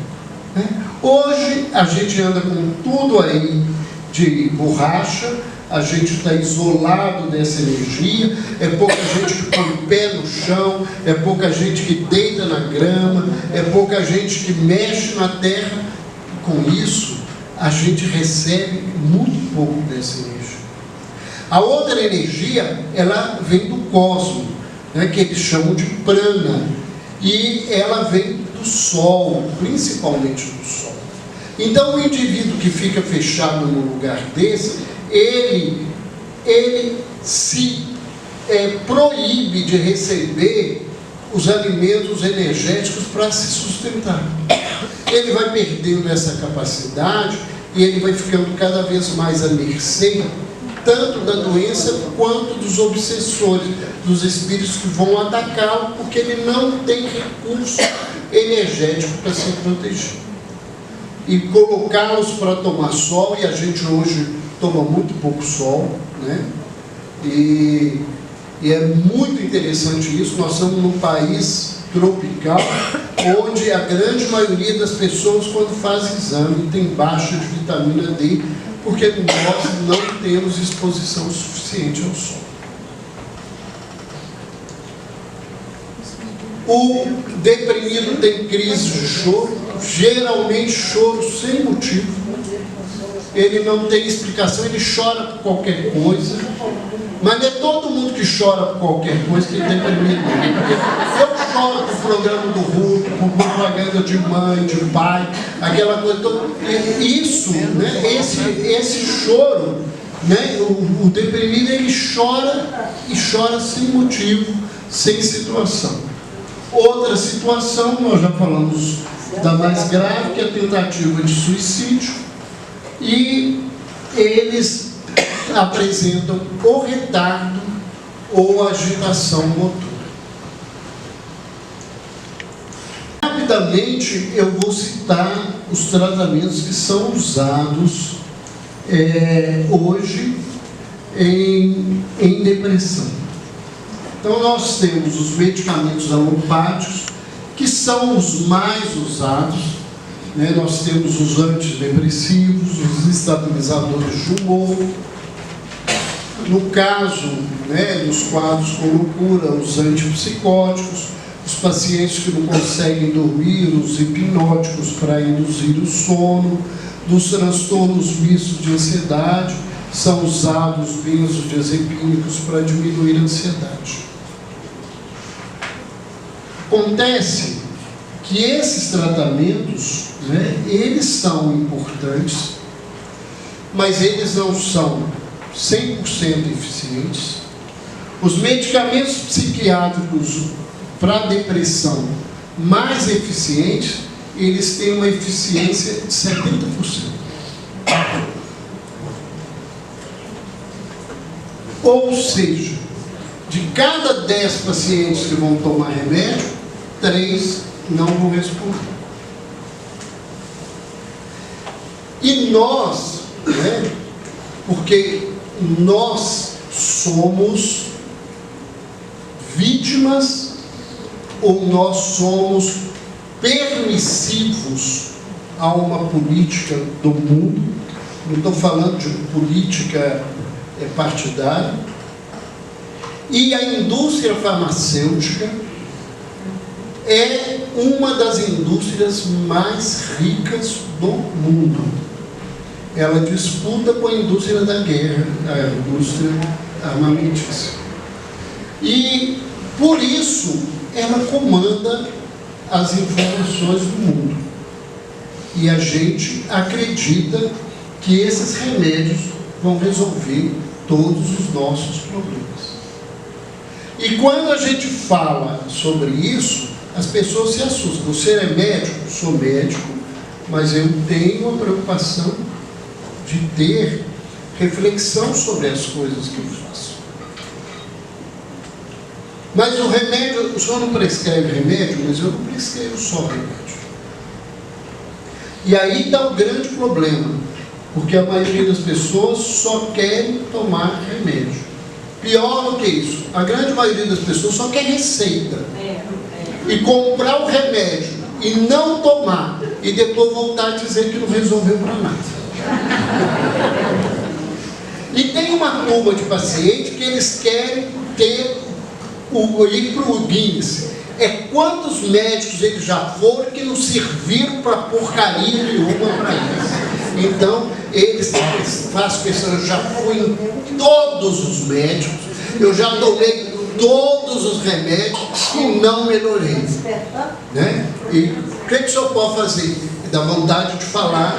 né? Hoje a gente anda com tudo aí de borracha, a gente está isolado dessa energia, é pouca gente que põe o pé no chão, é pouca gente que deita na grama, é pouca gente que mexe na terra. Com isso, a gente recebe muito pouco dessa energia. A outra energia, ela vem do cosmos, né, que eles chamam de prana, e ela vem do sol, principalmente do sol. Então, o indivíduo que fica fechado num lugar desse, ele se proíbe de receber os alimentos energéticos para se sustentar. Ele vai perdendo essa capacidade e ele vai ficando cada vez mais à mercê, tanto da doença quanto dos obsessores, dos espíritos que vão atacá-lo, porque ele não tem recurso energético para se proteger. E colocá-los para tomar sol, e a gente hoje toma muito pouco sol, né? E é muito interessante isso. Nós estamos num país tropical, onde a grande maioria das pessoas, quando faz exame, tem baixa de vitamina D, porque nós não temos exposição suficiente ao sol. O deprimido tem crise de choro, geralmente choro sem motivo. Ele não tem explicação, ele chora por qualquer coisa. Mas não é todo mundo que chora por qualquer coisa que tem deprimido. Eu choro por programa do Hulk, por propaganda de mãe, de pai, aquela coisa toda. Isso, né, esse choro, né, o deprimido, ele chora, e chora sem motivo, sem situação. Outra situação, nós já falamos da mais grave, que é a tentativa de suicídio, e eles apresentam ou retardo ou agitação motora. Rapidamente eu vou citar os tratamentos que são usados hoje em depressão. Então nós temos os medicamentos alopáticos, que são os mais usados, né? Nós temos os antidepressivos, os estabilizadores de humor. No caso, né, nos quadros com loucura, os antipsicóticos, os pacientes que não conseguem dormir, os hipnóticos para induzir o sono, dos transtornos mistos de ansiedade, são usados benzodiazepínicos para diminuir a ansiedade. Acontece que esses tratamentos, né, eles são importantes, mas eles não são 100% eficientes. Os medicamentos psiquiátricos para depressão mais eficientes, eles têm uma eficiência de 70%. Ou seja, de cada 10 pacientes que vão tomar remédio, 3 não vão responder. E nós, né, porque nós somos vítimas ou nós somos permissivos a uma política do mundo. Não estou falando de política partidária. E a indústria farmacêutica é uma das indústrias mais ricas do mundo. Ela disputa com a indústria da guerra, a indústria armamentícia. E, por isso, ela comanda as informações do mundo. E a gente acredita que esses remédios vão resolver todos os nossos problemas. E quando a gente fala sobre isso, as pessoas se assustam. Você é médico? Sou médico, mas eu tenho a preocupação de ter reflexão sobre as coisas que eu faço. Mas o remédio, o senhor não prescreve remédio, mas eu não prescrevo só remédio. E aí está o grande problema, porque a maioria das pessoas só querem tomar remédio. Pior do que isso, a grande maioria das pessoas só quer receita. E comprar o remédio e não tomar, e depois voltar a dizer que não resolveu para nada. E tem uma turma de pacientes que eles querem ter ir para o Guinness. É quantos médicos eles já foram que não serviram para porcaria nenhuma para eles. Então, eles fazem questão, eu já fui em todos os médicos, eu já tomei todos os remédios e não melhorei. Né? E o que o senhor pode fazer? Dá vontade de falar,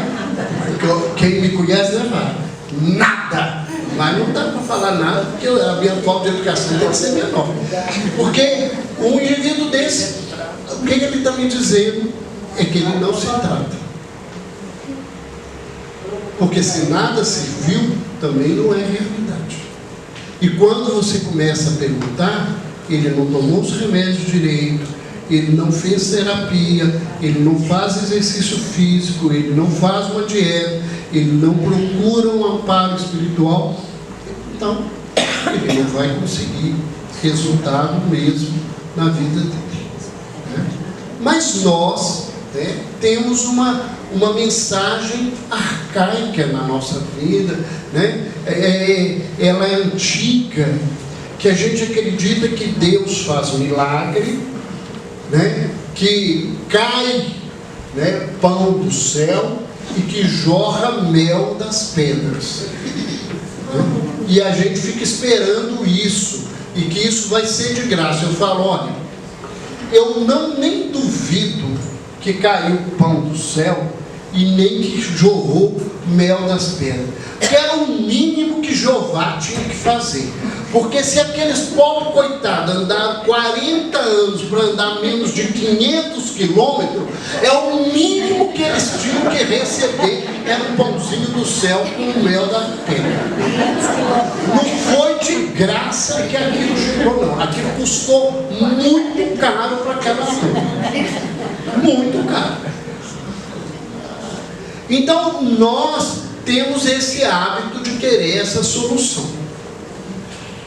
porque quem me conhece não é nada. Mas não dá para falar nada, porque a minha falta de educação tem que ser menor. Porque um indivíduo desse, o que ele está me dizendo é que ele não se trata. Porque se nada serviu, também não é realidade. E quando você começa a perguntar, ele não tomou os remédios direito, ele não fez terapia, ele não faz exercício físico, ele não faz uma dieta, ele não procura um amparo espiritual, então ele não vai conseguir resultado mesmo na vida dele. Né? Mas nós, né, temos uma mensagem arcaica na nossa vida, né? Ela é antiga, que a gente acredita que Deus faz um milagre, né? Que cai, né, pão do céu e que jorra mel das pedras. Né? E a gente fica esperando isso, e que isso vai ser de graça. Eu falo, olha, eu nem duvido que caiu pão do céu e nem que jorrou mel das pedras. Que era o mínimo que Jeová tinha que fazer. Porque se aqueles pobres coitados andaram 40 anos para andar menos de 500 quilômetros, é o mínimo que eles tinham que receber, era um pãozinho do céu com mel da pedra. Não foi de graça que aquilo chegou, não. Aquilo custou muito caro para aquela turma. Muito caro. Então nós temos esse hábito de querer essa solução.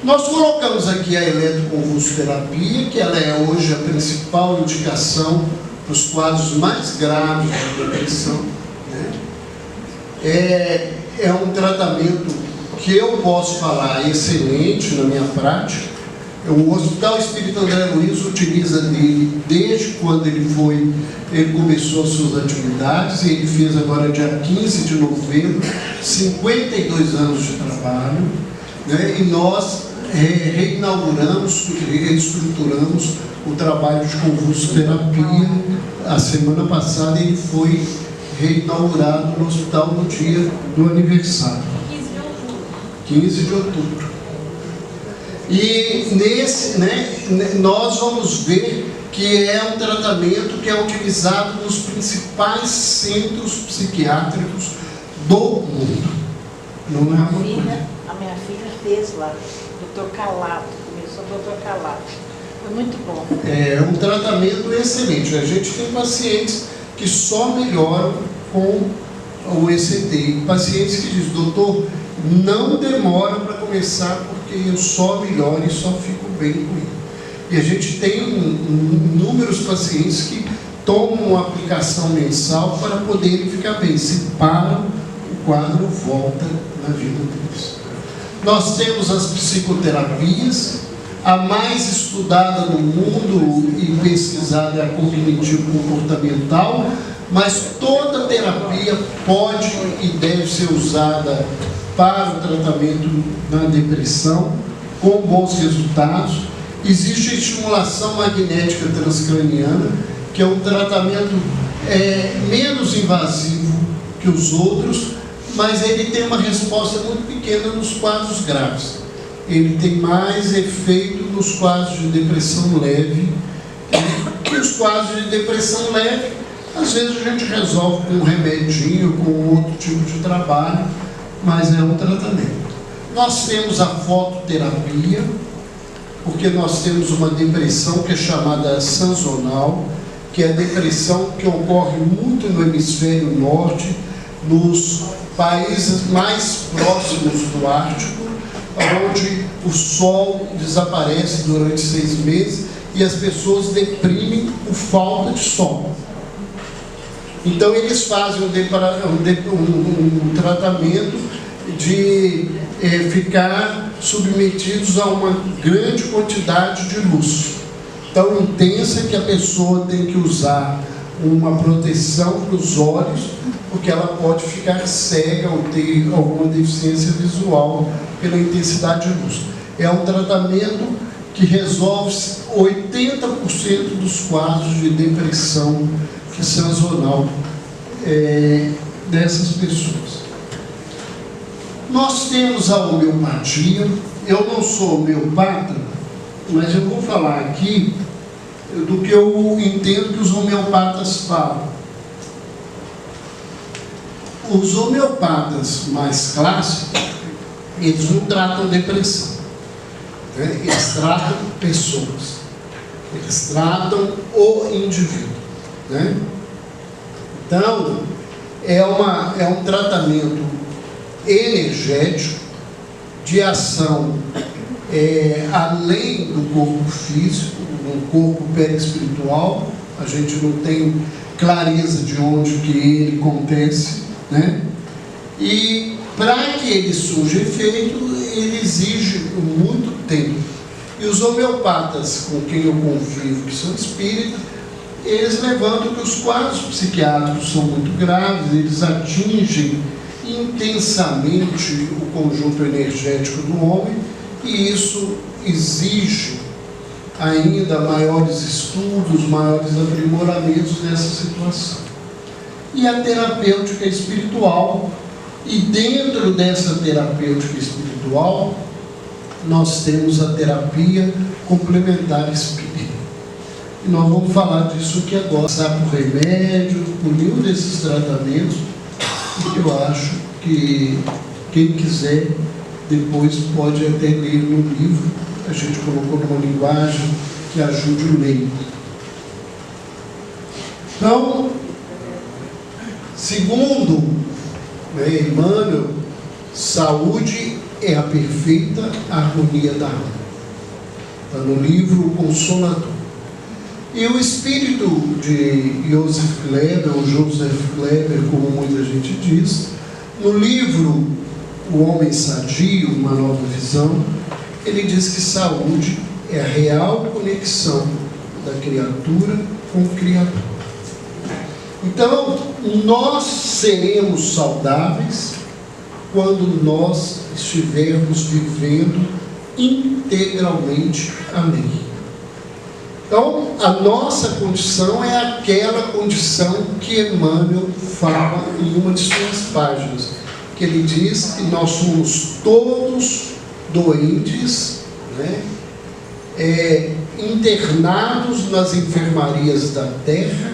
Nós colocamos aqui a eletroconvulsoterapia, que ela é hoje a principal indicação para os quadros mais graves da depressão. Né? É um tratamento que eu posso falar excelente na minha prática. O Hospital Espírita André Luiz utiliza dele desde quando ele começou as suas atividades, e ele fez agora dia 15 de novembro, 52 anos de trabalho, né? E nós reinauguramos, reestruturamos o trabalho de convulsoterapia. A semana passada ele foi reinaugurado no hospital no dia do aniversário, 15 de outubro. E nós vamos ver que é um tratamento que é utilizado nos principais centros psiquiátricos do mundo. Não é uma coisa. A minha filha fez lá. doutor Calato, começou o doutor Calato. Foi muito bom. É um tratamento excelente. A gente tem pacientes que só melhoram com o ECT. Pacientes que dizem, doutor, não demora para começar porque eu só melhoro e só fico bem com ele. E a gente tem inúmeros pacientes que tomam uma aplicação mensal para poderem ficar bem. Se param, o quadro volta na vida deles. Nós temos as psicoterapias. A mais estudada no mundo e pesquisada é a cognitivo-comportamental, mas toda terapia pode e deve ser usada para o tratamento da depressão, com bons resultados. Existe a estimulação magnética transcraniana, que é um tratamento menos invasivo que os outros, mas ele tem uma resposta muito pequena nos quadros graves. Ele tem mais efeito nos quadros de depressão leve. E os quadros de depressão leve, às vezes a gente resolve com um remedinho, com outro tipo de trabalho, mas é um tratamento. Nós temos a fototerapia, porque nós temos uma depressão que é chamada sazonal, que é a depressão que ocorre muito no hemisfério norte, nos países mais próximos do Ártico, onde o sol desaparece durante 6 meses e as pessoas deprimem por falta de sol. Então eles fazem um tratamento de ficar submetidos a uma grande quantidade de luz, tão intensa que a pessoa tem que usar uma proteção para os olhos, porque ela pode ficar cega ou ter alguma deficiência visual pela intensidade de luz. É um tratamento que resolve 80% dos quadros de depressão sazonal dessas pessoas. Nós temos a homeopatia. Eu não sou homeopata, mas eu vou falar aqui do que eu entendo que os homeopatas falam. Os homeopatas mais clássicos, eles não tratam depressão, né? Eles tratam pessoas, eles tratam o indivíduo, né? Então, é um tratamento energético, de ação além do corpo físico, no corpo perispiritual. A gente não tem clareza de onde que ele acontece, né? E para que ele surja efeito, ele exige muito tempo. E os homeopatas com quem eu convivo, que são espíritas, eles levantam que os quadros psiquiátricos são muito graves, eles atingem intensamente o conjunto energético do homem, e isso exige ainda maiores estudos, maiores aprimoramentos nessa situação. E a terapêutica espiritual, e dentro dessa terapêutica espiritual, nós temos a terapia complementar espírita. E nós vamos falar disso aqui agora, passar por remédio, por nenhum desses tratamentos, que eu acho que quem quiser depois pode até ler no livro. A gente colocou numa linguagem que ajude o leigo. Então, segundo Emmanuel, saúde é a perfeita harmonia da alma. Está no livro O Consolador. E o espírito de Joseph Kleber, ou Joseph Kleber, como muita gente diz, no livro O Homem Sadio, Uma Nova Visão, ele diz que saúde é a real conexão da criatura com o Criador. Então, nós seremos saudáveis quando nós estivermos vivendo integralmente a lei. Então, a nossa condição é aquela condição que Emmanuel fala em uma de suas páginas, que ele diz que nós somos todos doentes, né? Internados nas enfermarias da terra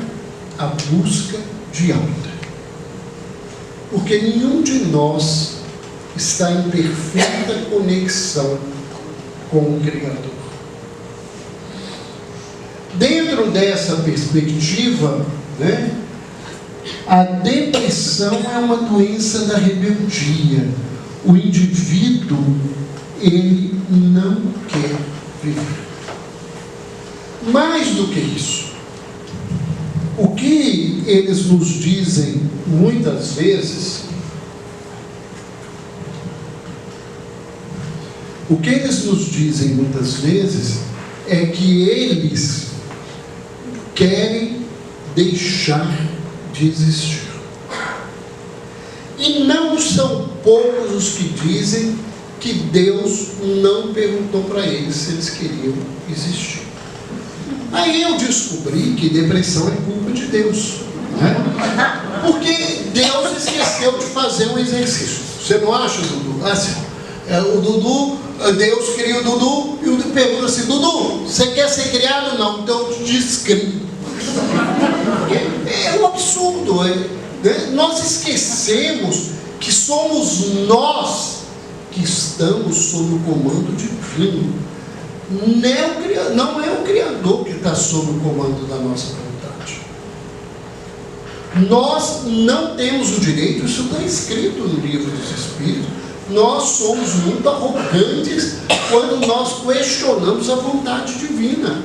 à busca de alta. Porque nenhum de nós está em perfeita conexão com o Criador. Dentro dessa perspectiva, né, a depressão é uma doença da rebeldia. O indivíduo, ele não quer viver. Mais do que isso, o que eles nos dizem muitas vezes, é que eles querem deixar de existir. E não são poucos os que dizem que Deus não perguntou para eles se eles queriam existir. Aí eu descobri que depressão é culpa de Deus, né? Porque Deus esqueceu de fazer um exercício. Você não acha, Dudu? Assim, o Dudu, Deus cria o Dudu e o Dudu pergunta assim: Dudu, você quer ser criado? Não, então eu te descrio. É um absurdo, né? Nós esquecemos que somos nós que estamos sob o comando divino. Não é o Criador que está sob o comando da nossa vontade. Nós não temos o direito, isso está escrito no livro dos Espíritos, nós somos muito arrogantes quando nós questionamos a vontade divina.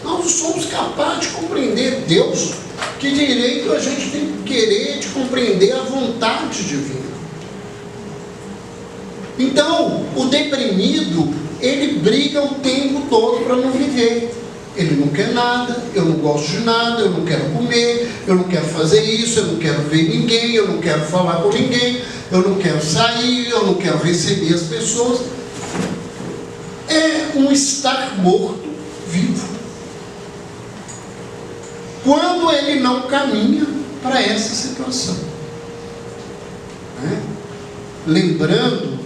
Nós não somos capazes de compreender Deus. Que direito a gente tem que querer de compreender a vontade divina? Então, o deprimido, ele briga o tempo todo para não viver. Ele não quer nada, eu não gosto de nada, eu não quero comer, eu não quero fazer isso, eu não quero ver ninguém, eu não quero falar com ninguém, eu não quero sair, eu não quero receber as pessoas. É um estar morto vivo. Quando ele não caminha para essa situação, né? Lembrando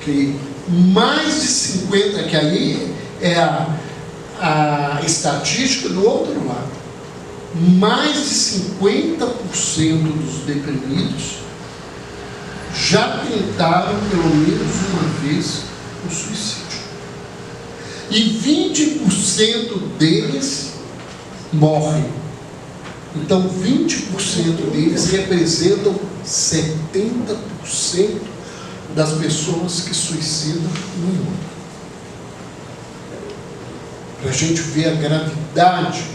que mais de 50%, que aí é a estatística do outro lado, mais de 50% dos deprimidos já tentaram pelo menos uma vez o suicídio, e 20% deles morrem. Então 20% deles representam 70% das pessoas que suicidam no mundo. Para a gente ver a gravidade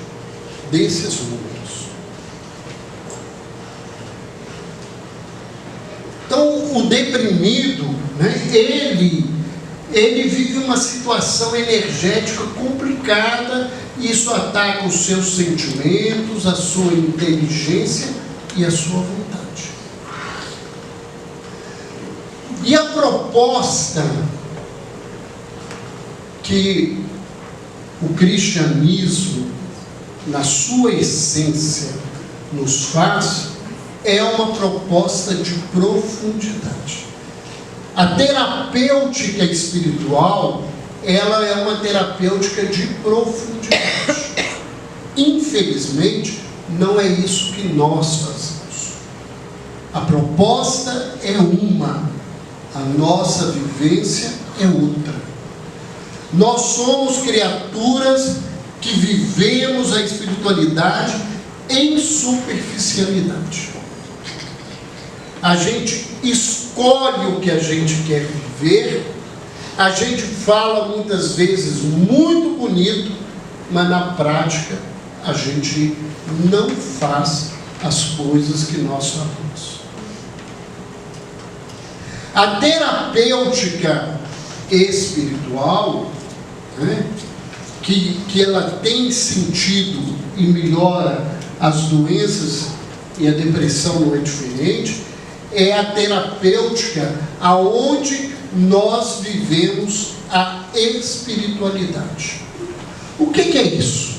desses números. Então o deprimido, né, ele vive uma situação energética complicada. Isso ataca os seus sentimentos, a sua inteligência e a sua vontade. E a proposta que o cristianismo, na sua essência, nos faz, é uma proposta de profundidade. A terapêutica espiritual, ela é uma terapêutica de profundidade. Infelizmente, não é isso que nós fazemos. A proposta é uma, a nossa vivência é outra. Nós somos criaturas que vivemos a espiritualidade em superficialidade. A gente escolhe o que a gente quer viver. A gente fala muitas vezes muito bonito, mas na prática a gente não faz as coisas que nós falamos. A terapêutica espiritual, né, que ela tem sentido e melhora as doenças, e a depressão não é diferente, é a terapêutica aonde nós vivemos a espiritualidade. O que é isso?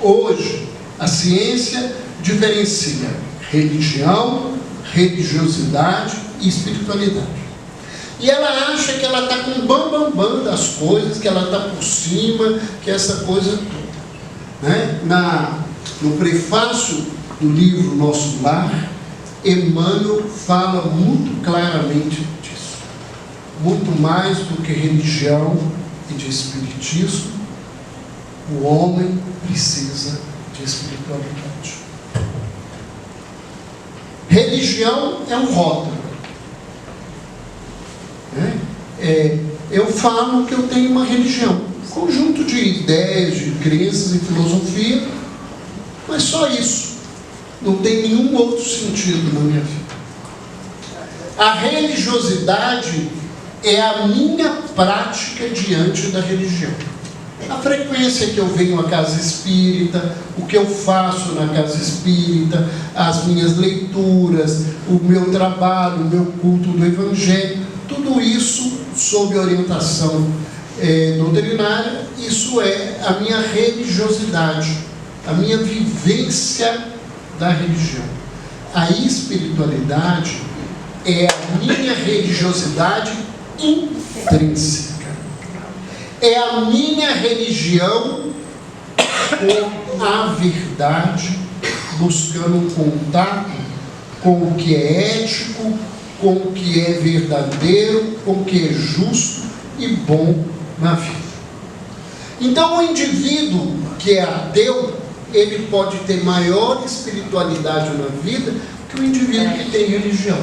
Hoje, a ciência diferencia religião, religiosidade e espiritualidade. E ela acha que ela está com o bam das coisas, que ela está por cima, que essa coisa toda. Né? No prefácio do livro Nosso Lar, Emmanuel fala muito claramente disso. muito mais do que religião e de espiritismo, o homem precisa de espiritualidade. Religião é um rótulo. Eu falo que eu tenho uma religião, conjunto de ideias, de crenças e filosofia, mas só isso. Não tem nenhum outro sentido na minha vida. A religiosidade é a minha prática diante da religião. A frequência que eu venho à casa espírita, o que eu faço na casa espírita, as minhas leituras, o meu trabalho, o meu culto do Evangelho, tudo isso sob orientação doutrinária, isso é a minha religiosidade, a minha vivência da religião. A espiritualidade é a minha religiosidade intrínseca. É a minha religião com a verdade, buscando um contato com o que é ético, com o que é verdadeiro, com o que é justo e bom na vida. Então, o indivíduo que é ateu, ele pode ter maior espiritualidade na vida que o indivíduo que tem religião.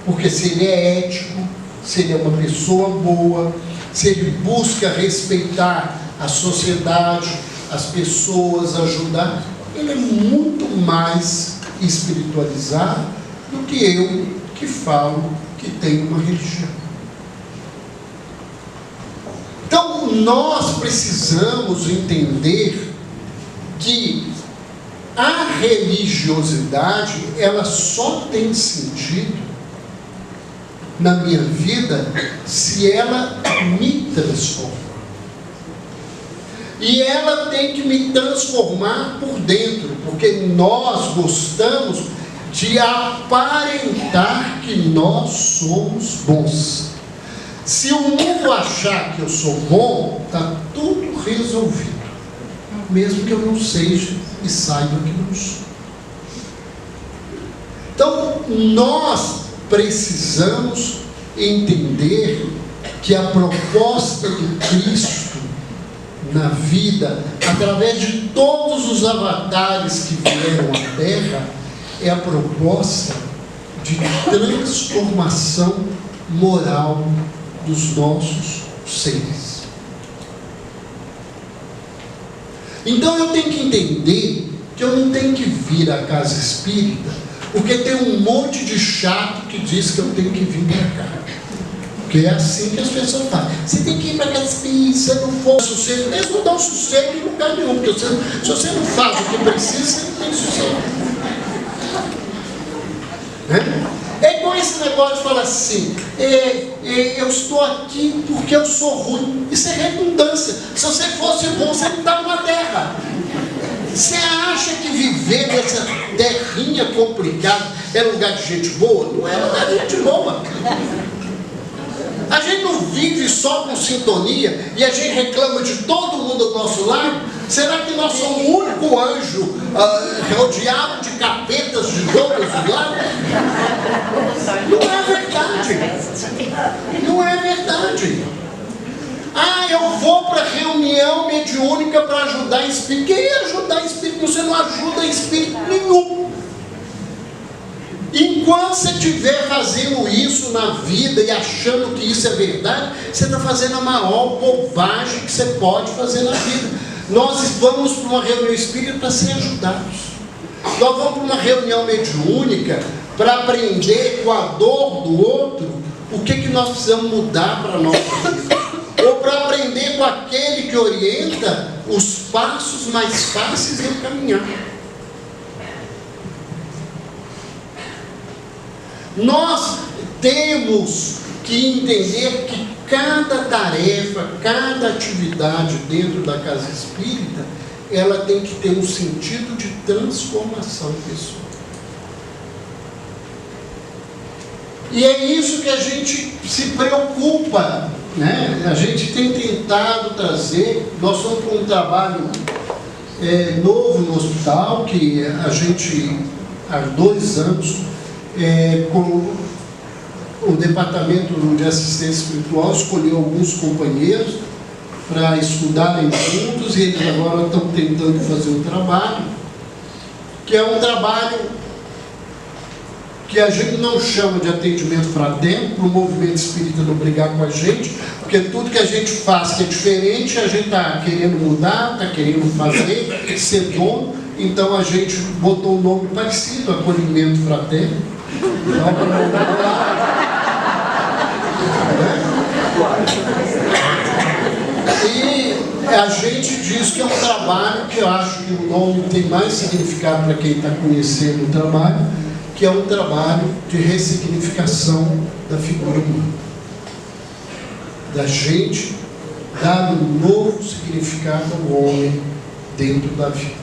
Porque se ele é ético, se ele é uma pessoa boa, se ele busca respeitar a sociedade, as pessoas, ajudar, ele é muito mais espiritualizado do que eu, que falo que tenho uma religião. Então, nós precisamos entender que a religiosidade, ela só tem sentido na minha vida se ela me transforma. E ela tem que me transformar por dentro, porque nós gostamos de aparentar que nós somos bons. Se o mundo achar que eu sou bom, está tudo resolvido, mesmo que eu não seja e saiba que não sou. Então, nós precisamos entender que a proposta do Cristo na vida, através de todos os avatares que vieram à Terra, é a proposta de transformação moral dos nossos seres. Então eu tenho que entender que eu não tenho que vir à casa espírita porque tem um monte de chato que diz que eu tenho que vir para cá. Porque é assim que as pessoas falam. Você tem que ir para a casa espírita, se não for sossego, eles não dão sossego em lugar nenhum, porque se você não faz o que precisa, você não tem sossego. É igual esse negócio de falar assim, eu estou aqui porque eu sou ruim. Isso é redundância. Se você fosse bom, você não estava na terra. Você acha que viver nessa terrinha complicada é lugar de gente boa? Não é lugar de gente boa. A gente não vive só com sintonia e a gente reclama de todo mundo do nosso lado. Será que nós somos o único anjo rodeado de capetas de todos os lados? Não é verdade. Não é verdade. Eu vou para reunião mediúnica para ajudar espírito. Quem ia ajudar espírito? Você não ajuda espírito nenhum. Enquanto você estiver fazendo isso na vida e achando que isso é verdade, você está fazendo a maior bobagem que você pode fazer na vida. Nós vamos para uma reunião espírita para ser ajudados. Nós vamos para uma reunião mediúnica para aprender com a dor do outro o que nós precisamos mudar para a nossa vida. Ou para aprender com aquele que orienta os passos mais fáceis de caminhar. Nós temos que entender que cada tarefa, cada atividade dentro da casa espírita, ela tem que ter um sentido de transformação pessoal. E é isso que a gente se preocupa, né? A gente tem tentado trazer, nós estamos com um trabalho novo no hospital, que a gente, há 2 anos, o departamento de assistência espiritual escolheu alguns companheiros para estudarem juntos, e eles agora estão tentando fazer um trabalho, que é um trabalho que a gente não chama de atendimento fraterno, para o movimento espírita não brigar com a gente, porque tudo que a gente faz que é diferente, a gente está querendo mudar, está querendo fazer, ser dono, então a gente botou um nome parecido, acolhimento fraterno, só para não mudar. E a gente diz que é um trabalho que eu acho que o nome tem mais significado para quem está conhecendo o trabalho, que é um trabalho de ressignificação da figura humana. Da gente dar um novo significado ao homem dentro da vida.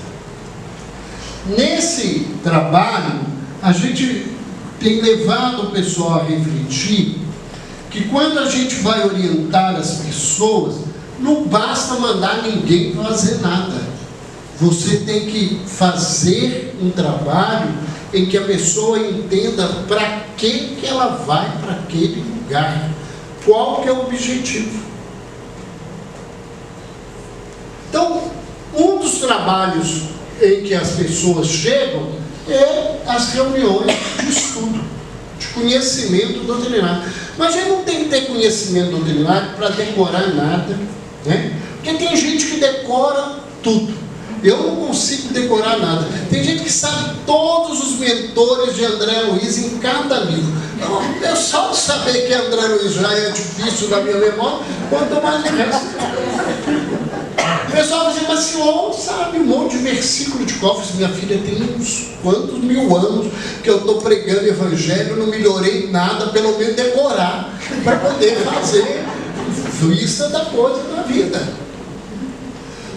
Nesse trabalho, a gente tem levado o pessoal a refletir que quando a gente vai orientar as pessoas, não basta mandar ninguém fazer nada. Você tem que fazer um trabalho em que a pessoa entenda para que ela vai para aquele lugar. Qual que é o objetivo? Então, um dos trabalhos em que as pessoas chegam é as reuniões de estudo, de conhecimento doutrinário. Mas a gente não tem que ter conhecimento doutrinário para decorar nada, né? Porque tem gente que decora tudo. Eu não consigo decorar nada. Tem gente que sabe todos os mentores de André Luiz em cada livro. Eu só de saber que André Luiz já é difícil da minha memória, quanto mais o resto. O pessoal vai dizer, mas senhor sabe um monte de versículo de cofres. Minha filha tem uns quantos mil anos que eu estou pregando evangelho, não melhorei nada, pelo menos decorar, para poder fazer vista da coisa da vida.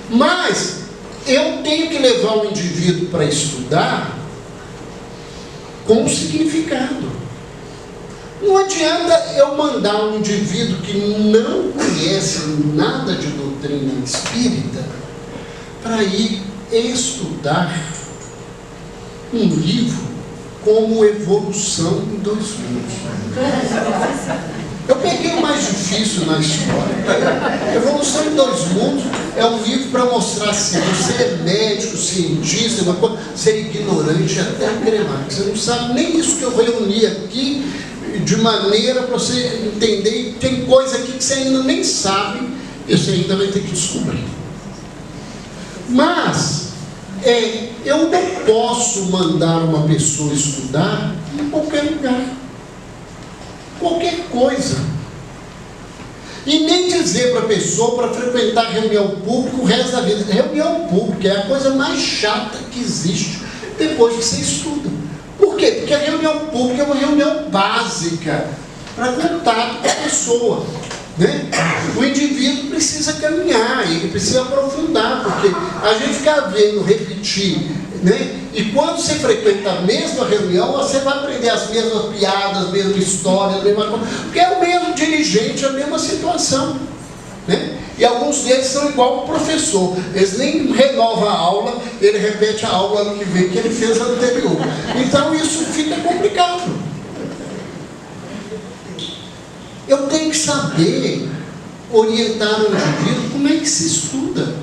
Mas eu tenho que levar o indivíduo para estudar com significado. Não adianta eu mandar um indivíduo que não conhece nada de doutrina espírita para ir estudar um livro como Evolução em 2 Mundos. Eu peguei o mais difícil na história. Evolução em 2 Mundos é um livro para mostrar assim, você é médico, cientista, você é ignorante até agremar. Você não sabe nem isso que eu reuni aqui, de maneira para você entender. Tem coisa aqui que você ainda nem sabe, e você ainda vai ter que descobrir. Mas eu não posso mandar uma pessoa estudar em qualquer lugar, qualquer coisa, e nem dizer para a pessoa para frequentar reunião pública o resto da vida. Reunião pública é a coisa mais chata que existe depois que você estuda. Por quê? Porque a reunião pública é uma reunião básica para contato com a pessoa, né? O indivíduo precisa caminhar, ele precisa aprofundar, porque a gente fica vendo repetir, né? E quando você frequenta a mesma reunião, você vai aprender as mesmas piadas, as mesmas histórias, a mesma coisa, porque é o mesmo dirigente, a mesma situação, né? E alguns deles são igual o professor, eles nem renovam a aula, ele repete a aula ano que vem que ele fez a anterior. Então isso fica complicado. Eu tenho que saber orientar o indivíduo como é que se estuda.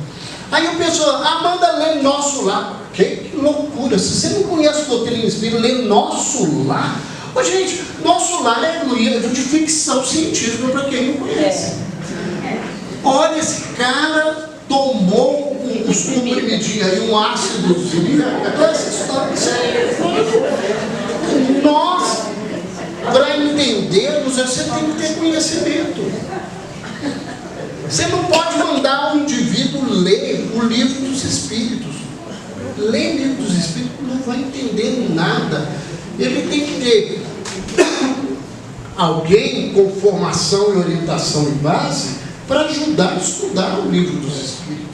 Aí o pessoal, manda ler Nosso Lar. Que loucura! Se você não conhece o doutrina espírita, lê Nosso Lar. Ô, gente, Nosso Lar é um livro de ficção científica para quem não conhece. Olha, esse cara tomou uns comprimidinhos aí, um ácidozinho, toda essa história. Nós, para entendermos, você tem que ter conhecimento. Você não pode mandar um indivíduo ler o livro dos Espíritos. Ler o livro dos Espíritos não vai entender nada. Ele tem que ter alguém com formação e orientação e base para ajudar a estudar o livro dos Espíritos.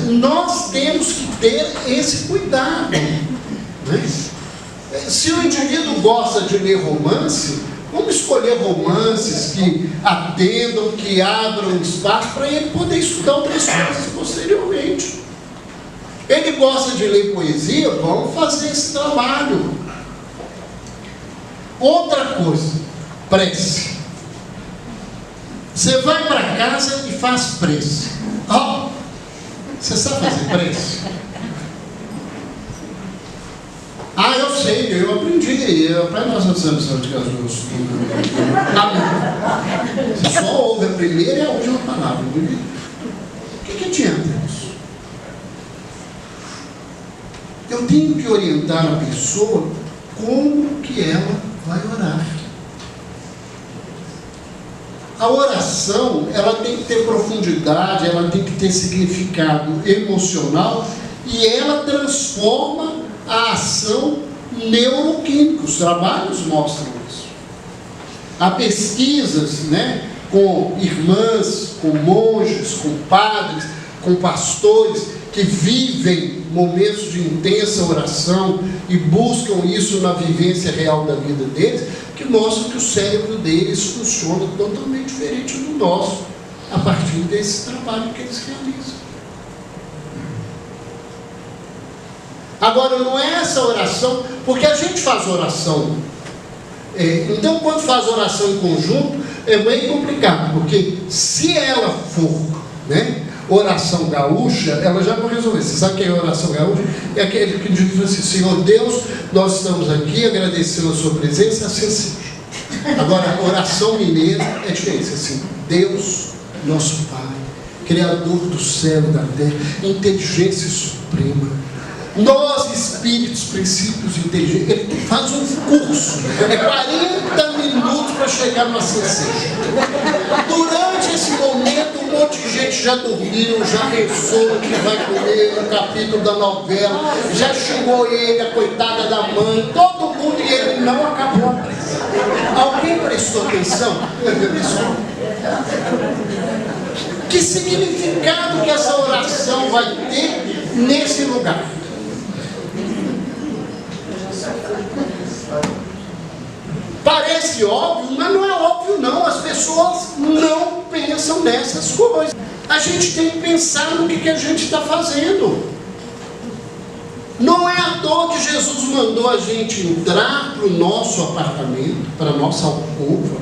Nós temos que ter esse cuidado, né? Se o indivíduo gosta de ler romance, vamos escolher romances que atendam, que abram espaço para ele poder estudar outras coisas posteriormente. Ele gosta de ler poesia, vamos fazer esse trabalho. Outra coisa, prece. Você vai para casa e faz prece. Você sabe fazer prece? Eu sei, eu aprendi. Pai Nosso Senhora de Jesus. Você só ouve a primeira e a última palavra. O que adianta isso? Eu tenho que orientar a pessoa como que ela vai orar. A oração, ela tem que ter profundidade, ela tem que ter significado emocional e ela transforma a ação neuroquímica. Os trabalhos mostram isso. Há pesquisas, com irmãs, com monges, com padres, com pastores que vivem momentos de intensa oração e buscam isso na vivência real da vida deles, que mostram que o cérebro deles funciona totalmente diferente do nosso, a partir desse trabalho que eles realizam. Agora, não é essa oração, porque a gente faz oração. Então, quando faz oração em conjunto, é bem complicado, porque se ela for, oração gaúcha, ela já não resolveu. Você sabe o que é oração gaúcha? É aquele que diz assim: Senhor Deus, nós estamos aqui agradecendo a sua presença, assim seja. Agora, a oração mineira é diferente, assim: Deus, nosso Pai, Criador do céu e da terra, inteligência suprema, nós, espíritos, princípios inteligentes. Ele faz um curso, 40 minutos para chegar no assim seja. Durante esse momento, um monte de gente já dormiu, já pensou que vai comer um capítulo da novela, já xingou ele, a coitada da mãe, todo mundo, e ele não acabou a prece. Alguém prestou atenção? Que significado que essa oração vai ter nesse lugar? Parece óbvio, mas não é óbvio não. As pessoas não pensam nessas coisas. A gente tem que pensar no que a gente está fazendo. Não é à toa que Jesus mandou a gente entrar para o nosso apartamento, para a nossa alcova,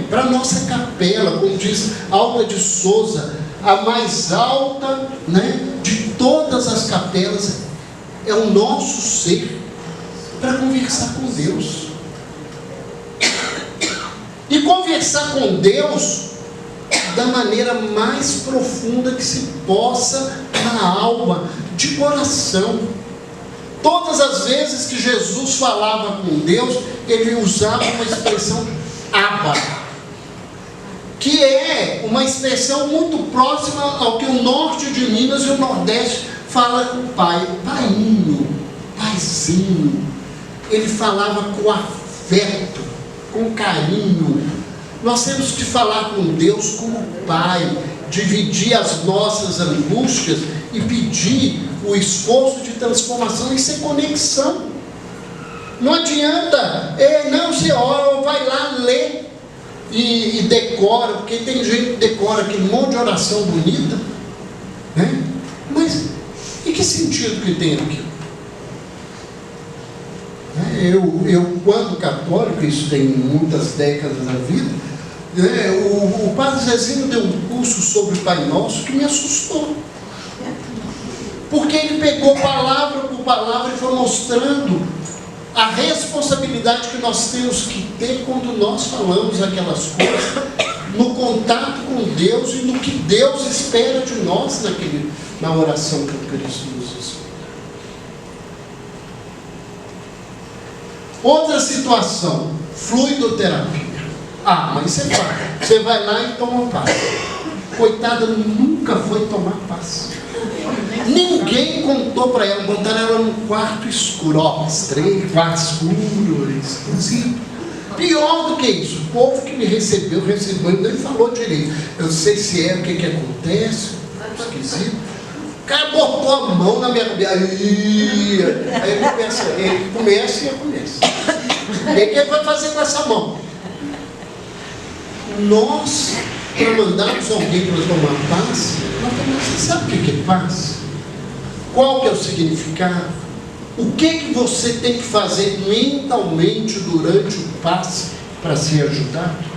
para a nossa capela, como diz Alta de Souza, a mais alta de todas as capelas, é o nosso ser, para conversar com Deus. E conversar com Deus da maneira mais profunda que se possa, na alma, de coração. Todas as vezes que Jesus falava com Deus, ele usava uma expressão Abba, que é uma expressão muito próxima ao que o norte de Minas e o nordeste fala com o pai. Painho, paizinho. Ele falava com afeto, com carinho. Nós temos que falar com Deus como Pai, dividir as nossas angústias e pedir o esforço de transformação. Isso é conexão. Não adianta, você ora, vai lá ler e decora, porque tem gente que decora aquele monte de oração bonita, mas e que sentido que tem aquilo? Eu, quando católico, isso tem muitas décadas da vida, o padre Zezinho deu um curso sobre o Pai Nosso que me assustou, porque ele pegou palavra por palavra e foi mostrando a responsabilidade que nós temos que ter quando nós falamos aquelas coisas, no contato com Deus e no que Deus espera de nós na oração que Cristo nos ensina. Outra situação, fluidoterapia. Mas você vai lá e toma passe. Coitada, nunca foi tomar passe. Ninguém contou para ela, botaram ela num quarto escuro, os 3 quartos escuros, esquisito. Pior do que isso, o povo que me recebeu, nem falou direito. Eu não sei se o que acontece, esquisito. O cara botou a mão na minha cabeça, aí ele começa e eu começo. E aí o que ele vai fazer com essa mão? Nós, para mandarmos alguém para tomar paz, você sabe o que é paz? Qual que é o significado? O que você tem que fazer mentalmente durante o passe para ser ajudado?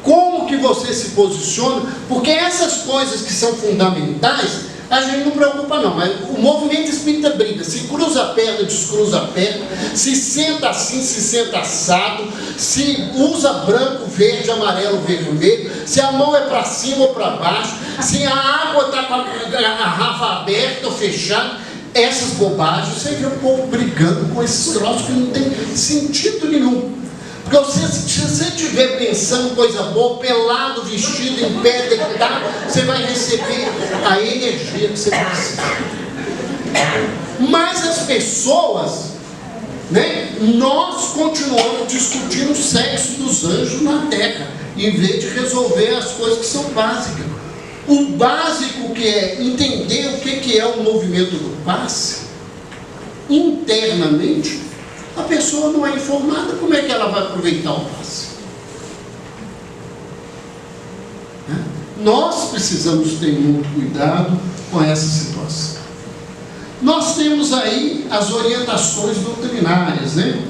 Como que você se posiciona? Porque essas coisas que são fundamentais, a gente não preocupa não, mas o movimento espírita briga, se cruza a perna, descruza a perna, se senta assim, se senta assado, se usa branco, verde, amarelo, vermelho, se a mão é para cima ou para baixo, se a água está com a garrafa aberta ou fechada, essas bobagens, você vê o povo brigando com esses troços que não tem sentido nenhum. Porque se você estiver pensando coisa boa, pelado, vestido, em pé, deitado, você vai receber a energia que você precisa. Mas as pessoas, né, nós continuamos discutindo o sexo dos anjos na terra, em vez de resolver as coisas que são básicas. O básico que é entender o que é o movimento do passe, internamente, a pessoa não é informada, como é que ela vai aproveitar o passe? Nós precisamos ter muito cuidado com essa situação. Nós temos aí as orientações doutrinárias, né?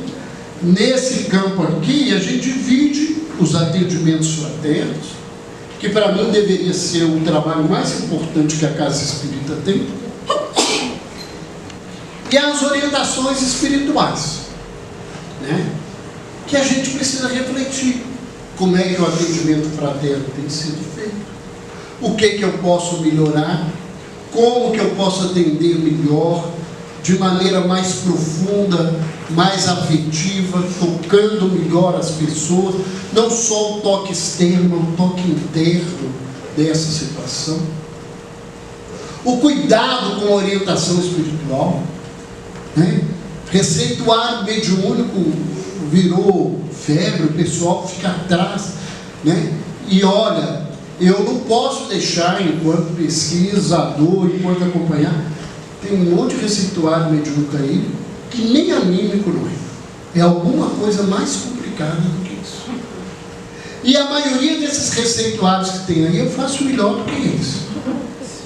Nesse campo aqui, a gente divide os atendimentos fraternos, que para mim deveria ser o trabalho mais importante que a Casa Espírita tem, e as orientações espirituais, né? Que a gente precisa refletir como é que o atendimento fraterno tem sido feito, o que eu posso melhorar, como que eu posso atender melhor, de maneira mais profunda, mais afetiva, tocando melhor as pessoas, não só o toque externo, o toque interno dessa situação. O cuidado com a orientação espiritual, né? Receituário mediúnico virou febre, o pessoal fica atrás, né? E olha, eu não posso deixar, enquanto pesquisador, enquanto acompanhar, tem um monte de receituário mediúnico aí que nem anímico não é. É alguma coisa mais complicada do que isso. E a maioria desses receituários que tem aí, eu faço melhor do que eles.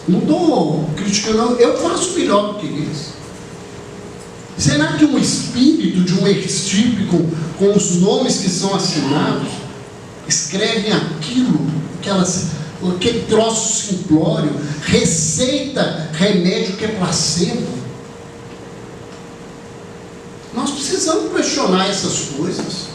Não estou criticando, eu faço melhor do que eles. Será que um espírito de um ex-tipo com os nomes que são assinados escrevem aquilo, aquele troço simplório, receita remédio que é placebo? Nós precisamos questionar essas coisas.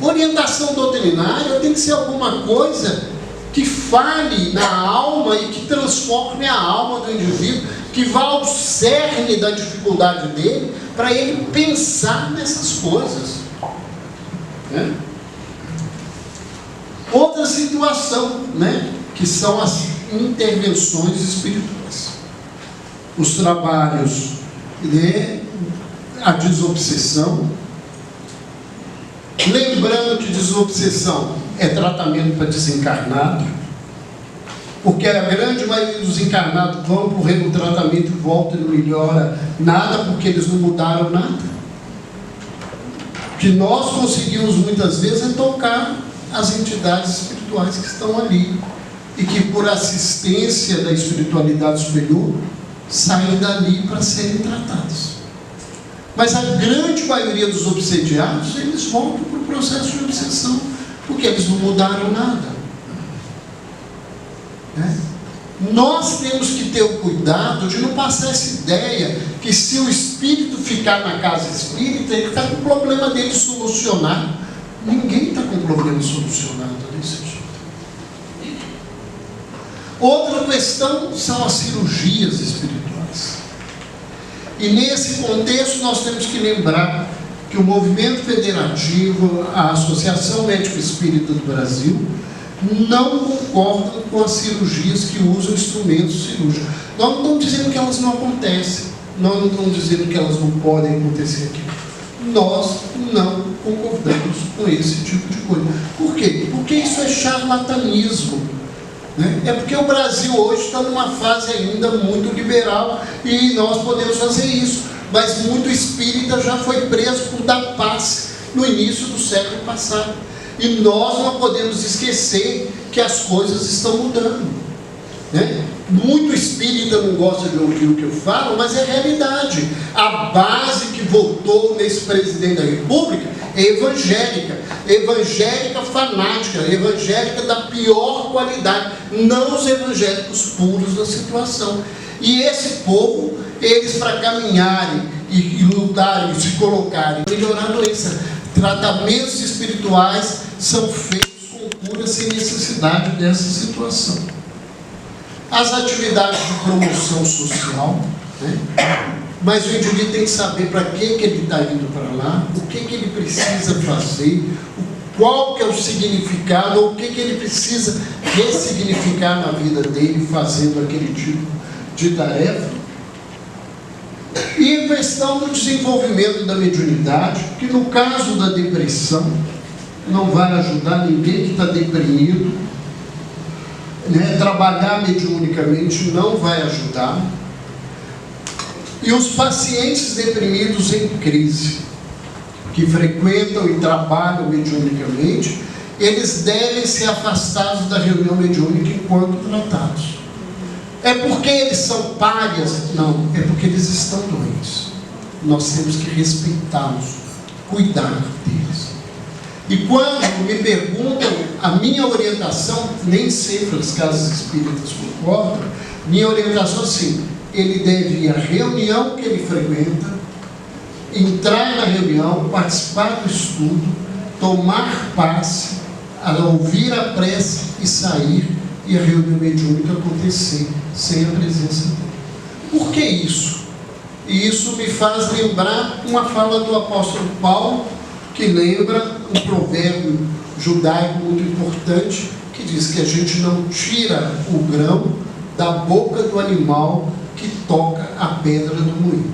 Orientação doutrinária tem que ser alguma coisa que fale na alma e que transforme a alma do indivíduo, que vá ao cerne da dificuldade dele, para ele pensar nessas coisas. Né? Outra situação, né, que são as intervenções espirituais. Os trabalhos, né, a desobsessão. Lembrando que desobsessão é tratamento para desencarnado, porque a grande maioria dos encarnados vão para o tratamento e voltam e não melhora nada, porque eles não mudaram nada. O que nós conseguimos muitas vezes é tocar as entidades espirituais que estão ali, e que por assistência da espiritualidade superior saem dali para serem tratados. Mas a grande maioria dos obsediados, eles voltam para o processo de obsessão, porque eles não mudaram nada. Né? Nós temos que ter o cuidado de não passar essa ideia que se o espírito ficar na casa espírita, ele está com o problema dele solucionado. Ninguém está com o problema solucionado desse jeito. Outra questão são as cirurgias espirituais. E nesse contexto nós temos que lembrar que o movimento federativo, a Associação Médico Espírita do Brasil, não concordam com as cirurgias que usam instrumentos cirúrgicos. Nós não estamos dizendo que elas não acontecem, nós não estamos dizendo que elas não podem acontecer aqui. Nós não concordamos com esse tipo de coisa. Por quê? Porque isso é charlatanismo. É porque o Brasil hoje está numa fase ainda muito liberal e nós podemos fazer isso, mas muito espírita já foi preso por dar passe no início do século passado, e nós não podemos esquecer que as coisas estão mudando, né? Muito espírita não gosta de ouvir o que eu falo, mas é realidade. A base que votou nesse presidente da República é evangélica. Evangélica fanática, evangélica da pior qualidade. Não os evangélicos puros da situação. E esse povo, eles para caminharem e lutarem, e se colocarem, melhorar a doença. Tratamentos espirituais são feitos com cura sem necessidade dessa situação. As atividades de promoção social, né? Mas o indivíduo tem que saber para que ele está indo para lá, o que ele precisa fazer, qual que é o significado, ou o que ele precisa ressignificar na vida dele, fazendo aquele tipo de tarefa. E a questão do desenvolvimento da mediunidade, que no caso da depressão, não vai ajudar ninguém que está deprimido, né? Trabalhar mediunicamente não vai ajudar. E os pacientes deprimidos em crise, que frequentam e trabalham mediunicamente, eles devem ser afastados da reunião mediúnica enquanto tratados. É porque eles são párias? Não, é porque eles estão doentes. Nós temos que respeitá-los, cuidar deles. E quando me perguntam a minha orientação, nem sempre as casas espíritas concordam, minha orientação é assim: ele deve ir à reunião que ele frequenta, entrar na reunião, participar do estudo, tomar passe, ouvir a prece e sair, e a reunião mediúnica acontecer sem a presença dele. Por que isso? E isso me faz lembrar uma fala do apóstolo Paulo, que lembra um provérbio judaico muito importante, que diz que a gente não tira o grão da boca do animal que toca a pedra do moinho.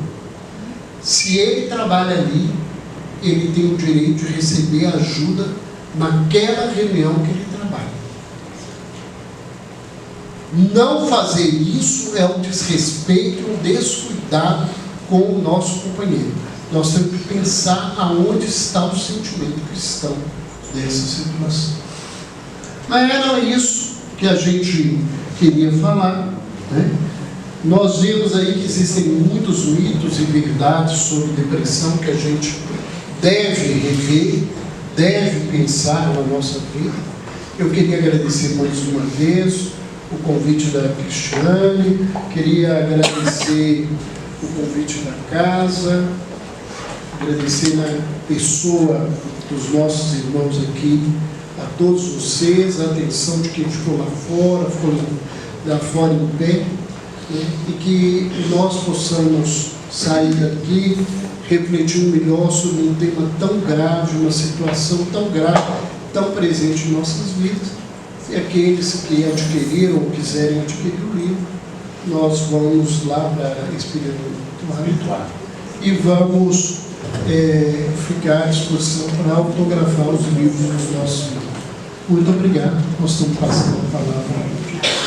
Se ele trabalha ali, ele tem o direito de receber ajuda naquela reunião que ele trabalha. Não fazer isso é um desrespeito, um descuidado com o nosso companheiro. Nós temos que pensar aonde está o sentimento cristão dessa situação. Mas era isso que a gente queria falar, né? Nós vimos aí que existem muitos mitos e verdades sobre depressão que a gente deve rever, deve pensar na nossa vida. Eu queria agradecer mais uma vez o convite da Cristiane, queria agradecer o convite da casa, agradecer na pessoa dos nossos irmãos aqui, a todos vocês, a atenção de quem ficou lá fora, ficou lá fora em pé, né? E que nós possamos sair daqui refletindo melhor sobre um tema tão grave, uma situação tão grave, tão presente em nossas vidas. E aqueles que adquiriram ou quiserem adquirir o livro, nós vamos lá para a espiritualidade e vamos ficar à disposição para autografar os livros dos nossos filhos. Muito obrigado. Nós estamos passando a palavra.